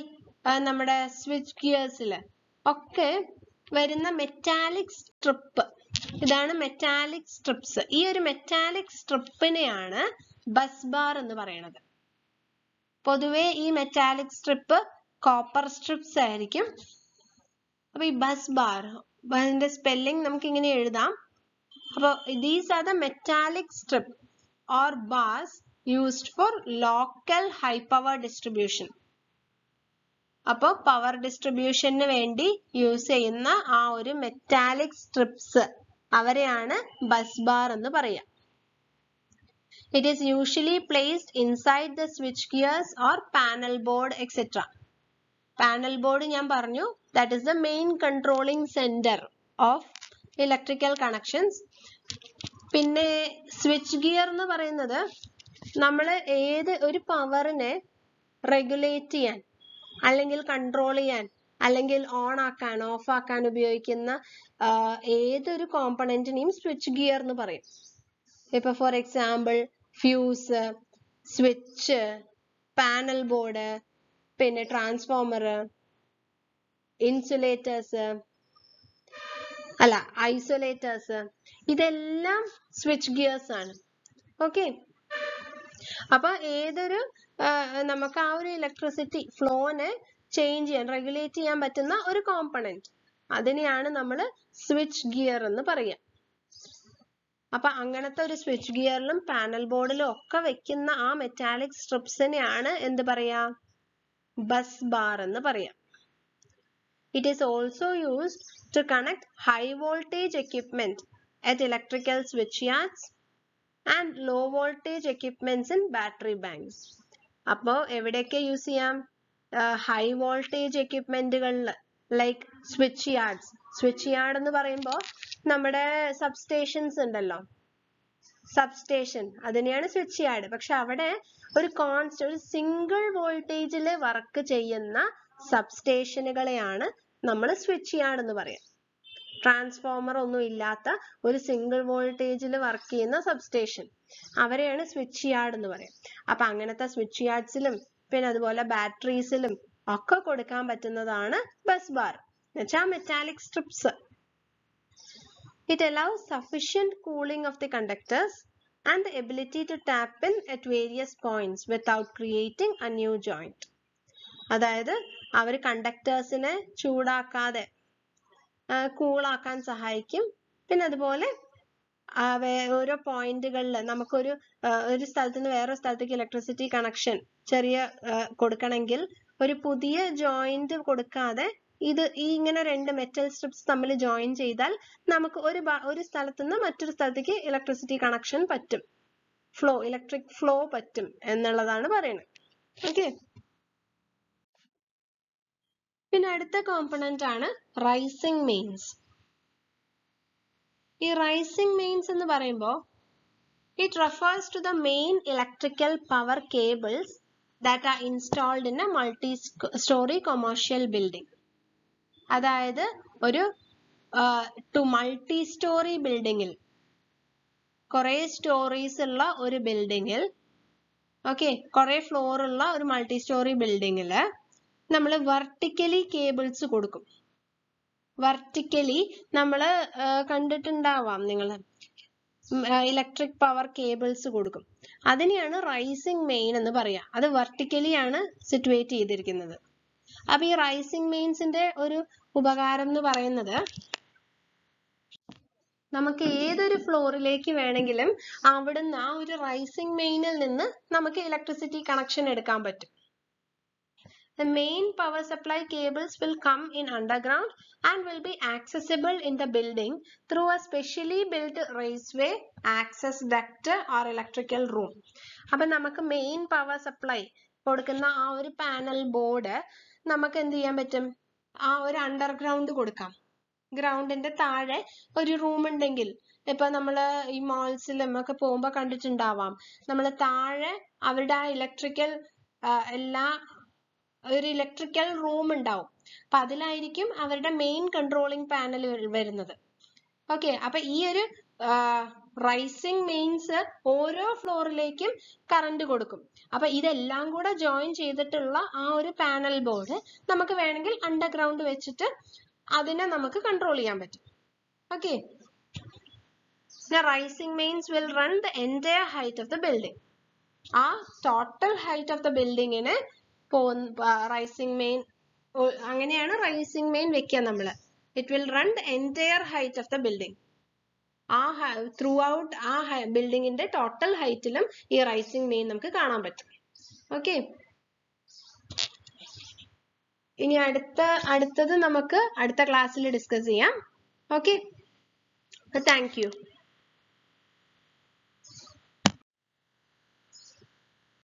Speaker 1: നമ്മുടെ സ്വിച്ച് ഗിയേഴ്സില് ഒക്കെ വരുന്ന മെറ്റാലിക് സ്ട്രിപ്പ്, ഇതാണ് മെറ്റാലിക് സ്ട്രിപ്സ്. ഈ ഒരു മെറ്റാലിക് സ്ട്രിപ്പിനെയാണ് ബസ് ബാർ എന്ന് പറയുന്നത്. പൊതുവെ ഈ മെറ്റാലിക് സ്ട്രിപ്പ് കോപ്പർ സ്ട്രിപ്സ് ആയിരിക്കും. അപ്പൊ ഈ ബസ് ബാർ അതിന്റെ സ്പെല്ലിംഗ് നമുക്ക് ഇങ്ങനെ എഴുതാം. അപ്പൊ these are the metallic strip or bars used for local high power distribution. അപ്പോൾ പവർ ഡിസ്ട്രിബ്യൂഷന് വേണ്ടി യൂസ് ചെയ്യുന്ന ആ ഒരു മെറ്റാലിക് സ്ട്രിപ്സ് അവരെയാണ് ബസ് ബാർ എന്ന് പറയാം. It is usually placed inside the switch gears or panel board etc. Panel board ഞാൻ പറഞ്ഞു, that is the main controlling center of electrical connections. പിന്നെ സ്വിച്ച് ഗിയർ എന്ന് പറയുന്നത് നമ്മൾ ഏത് ഒരു പവറിനെ റെഗുലേറ്റ് ചെയ്യാൻ അല്ലെങ്കിൽ കൺട്രോൾ ചെയ്യാൻ അല്ലെങ്കിൽ ഓൺ ആക്കാൻ ഓഫ് ആക്കാൻ ഉപയോഗിക്കുന്ന ഏതൊരു കോമ്പണന്റിനെയും സ്വിച്ച് ഗിയർ എന്ന് പറയും. ഇപ്പൊ for example fuse, switch, panel board, പിന്നെ ട്രാൻസ്ഫോമർ, ഇൻസുലേറ്റേഴ്സ് അല്ല ഐസൊലേറ്റേഴ്സ്, ഇതെല്ലാം സ്വിച്ച് ഗിയേഴ്സ് ആണ്. ഓക്കെ, അപ്പൊ ഏതൊരു നമുക്ക് ആ ഒരു ഇലക്ട്രിസിറ്റി ഫ്ലോനെ ചേഞ്ച് ചെയ്യാൻ റെഗുലേറ്റ് ചെയ്യാൻ പറ്റുന്ന ഒരു കോമ്പണന്റ്, അതിനെയാണ് നമ്മൾ സ്വിച്ച് ഗിയർ എന്ന് പറയാം. അപ്പൊ അങ്ങനത്തെ ഒരു സ്വിച്ച് ഗിയറിലും പാനൽ ബോർഡിലും ഒക്കെ വെക്കുന്ന ആ മെറ്റാലിക് സ്ട്രിപ്സിനെയാണ് എന്ത് പറയാ, ബസ് ബാർ എന്ന് പറയാം. It is also used to connect high voltage equipment at electrical switchyards and low voltage equipments in battery banks. അപ്പോ എവിടെയൊക്കെ യൂസ് ചെയ്യാം? ഹൈ വോൾട്ടേജ് എക്യുപ്മെന്റുകളിൽ like switch yards. Switch yard എന്ന് പറയുമ്പോൾ നമ്മുടെ സബ്സ്റ്റേഷൻസ് ഉണ്ടല്ലോ, സബ്സ്റ്റേഷൻ, അതിനെയാണ് സ്വിച്ച് യാർഡ്. പക്ഷെ അവിടെ ഒരു ഒരു സിംഗിൾ വോൾട്ടേജിൽ വർക്ക് ചെയ്യുന്ന സബ്സ്റ്റേഷനുകളെയാണ് നമ്മൾ സ്വിച്ച് യാർഡ് എന്ന് പറയാം. ട്രാൻസ്ഫോമർ ഒന്നും ഇല്ലാത്ത ഒരു സിംഗിൾ വോൾട്ടേജിൽ വർക്ക് ചെയ്യുന്ന സബ്സ്റ്റേഷൻ, അവരെയാണ് സ്വിച്ച് യാർഡ് എന്ന് പറയാം. അപ്പൊ അങ്ങനത്തെ സ്വിച്ച് യാർഡ്സിലും പിന്നെ അതുപോലെ ബാറ്ററീസിലും ഒക്കെ കൊടുക്കാൻ പറ്റുന്നതാണ് ബസ് ബാർ എന്ന് വെച്ചാൽ metallic strips. It allows sufficient cooling of the conductors and the ability to tap in at various points without creating a new joint. അതായത് അവർ കണ്ടക്ടേഴ്സിനെ ചൂടാക്കാതെ കൂളാക്കാൻ സഹായിക്കും. പിന്നെ അതുപോലെ ഓരോ പോയിന്റുകളിൽ നമുക്കൊരു ഒരു സ്ഥലത്ത് നിന്ന് വേറൊരു സ്ഥലത്തേക്ക് ഇലക്ട്രിസിറ്റി കണക്ഷൻ ചെറിയ കൊടുക്കണമെങ്കിൽ ഒരു പുതിയ ജോയിന്റ് കൊടുക്കാതെ ഇത് ഇങ്ങനെ രണ്ട് മെറ്റൽ സ്ട്രിപ്സ് തമ്മിൽ ജോയിൻ ചെയ്താൽ നമുക്ക് ഒരു സ്ഥലത്ത് നിന്ന് മറ്റൊരു സ്ഥലത്തേക്ക് ഇലക്ട്രിസിറ്റി കണക്ഷൻ പറ്റും, ഇലക്ട്രിക് ഫ്ലോ പറ്റും എന്നുള്ളതാണ് പറയുന്നത്. ഓക്കെ, പിന്നെ അടുത്ത കോമ്പണന്റ് ആണ് റൈസിംഗ് മെയിൻസ്. ഈ റൈസിംഗ് മെയിൻസ് എന്ന് പറയുമ്പോൾ it refers to the main electrical power cables that are installed in a multi storey commercial building. അതായത് ഒരു മൾട്ടി സ്റ്റോറി ബിൽഡിങ്ങിൽ, കുറെ സ്റ്റോറീസ് ഉള്ള ഒരു ബിൽഡിങ്ങിൽ, ഓക്കെ, കുറെ ഫ്ലോർ ഉള്ള ഒരു മൾട്ടി സ്റ്റോറി ബിൽഡിങ്ങിൽ നമ്മൾ വെർട്ടിക്കലി കേബിൾസ് കൊടുക്കും. വെർട്ടിക്കലി നമ്മൾ കണ്ടിട്ടുണ്ടാവാം നിങ്ങൾ, ഇലക്ട്രിക് പവർ കേബിൾസ് കൊടുക്കും. അതിനെയാണ് റൈസിംഗ് മെയിൻ എന്ന് പറയാ. അത് വെർട്ടിക്കലി ആണ് സിറ്റുവേറ്റ് ചെയ്തിരിക്കുന്നത്. അപ്പൊ ഈ റൈസിംഗ് മെയിൻസിന്റെ ഒരു ഉപകാരം എന്ന് പറയുന്നത് നമുക്ക് ഏതൊരു ഫ്ലോറിലേക്ക് വേണമെങ്കിലും അവിടുന്ന് ആ ഒരു റൈസിംഗ് മെയിനിൽ നിന്ന് നമുക്ക് ഇലക്ട്രിസിറ്റി കണക്ഷൻ എടുക്കാൻ പറ്റും. The main power supply cables will come in underground and will be accessible in the building through a specially built raceway, access duct or electrical room. അപ്പൊ നമുക്ക് മെയിൻ പവർ സപ്ലൈ കൊടുക്കുന്ന ആ ഒരു panel board നമുക്ക് എന്ത് ചെയ്യാൻ പറ്റും? ആ ഒരു അണ്ടർഗ്രൗണ്ട് കൊടുക്കാം. ഗ്രൗണ്ടിന്റെ താഴെ ഒരു റൂം ഉണ്ടെങ്കിൽ, ഇപ്പൊ നമ്മള് ഈ മോൾസിലും ഒക്കെ പോകുമ്പോ കണ്ടിട്ടുണ്ടാവാം, നമ്മള് താഴെ അവരുടെ ആ ഇലക്ട്രിക്കൽ ഒരു ഇലക്ട്രിക്കൽ റൂം ഉണ്ടാവും. അപ്പൊ അതിലായിരിക്കും അവരുടെ മെയിൻ കൺട്രോളിംഗ് പാനൽ വരുന്നത്. ഓക്കെ, അപ്പൊ ഈ ഒരു റൈസിംഗ് മെയിൻസ് ഓരോ ഫ്ലോറിലേക്കും കറണ്ട് കൊടുക്കും. അപ്പൊ ഇതെല്ലാം കൂടെ ജോയിൻ ചെയ്തിട്ടുള്ള ആ ഒരു പാനൽ ബോർഡ് നമുക്ക് വേണമെങ്കിൽ അണ്ടർഗ്രൗണ്ട് വെച്ചിട്ട് അതിനെ നമുക്ക് കൺട്രോൾ ചെയ്യാൻ പറ്റും. Okay, rising mains will run the entire height of the building. ആ ടോട്ടൽ ഹൈറ്റ് ഓഫ് ദ ബിൽഡിങ്ങിന് റൈസിംഗ് മെയിൻ, അങ്ങനെയാണ് റൈസിംഗ് മെയിൻ വെക്കുക നമ്മള്. It will run the entire height of the building. ആ ത്രൂ ഔട്ട് ആ ബിൽഡിങ്ങിന്റെ ടോട്ടൽ ഹൈറ്റിലും ഈ rising main നമുക്ക് കാണാൻ പറ്റും. ഓക്കെ, ഇനി അടുത്തത് നമുക്ക് അടുത്ത ക്ലാസ്സിൽ ഡിസ്കസ് ചെയ്യാം. Okay, thank you.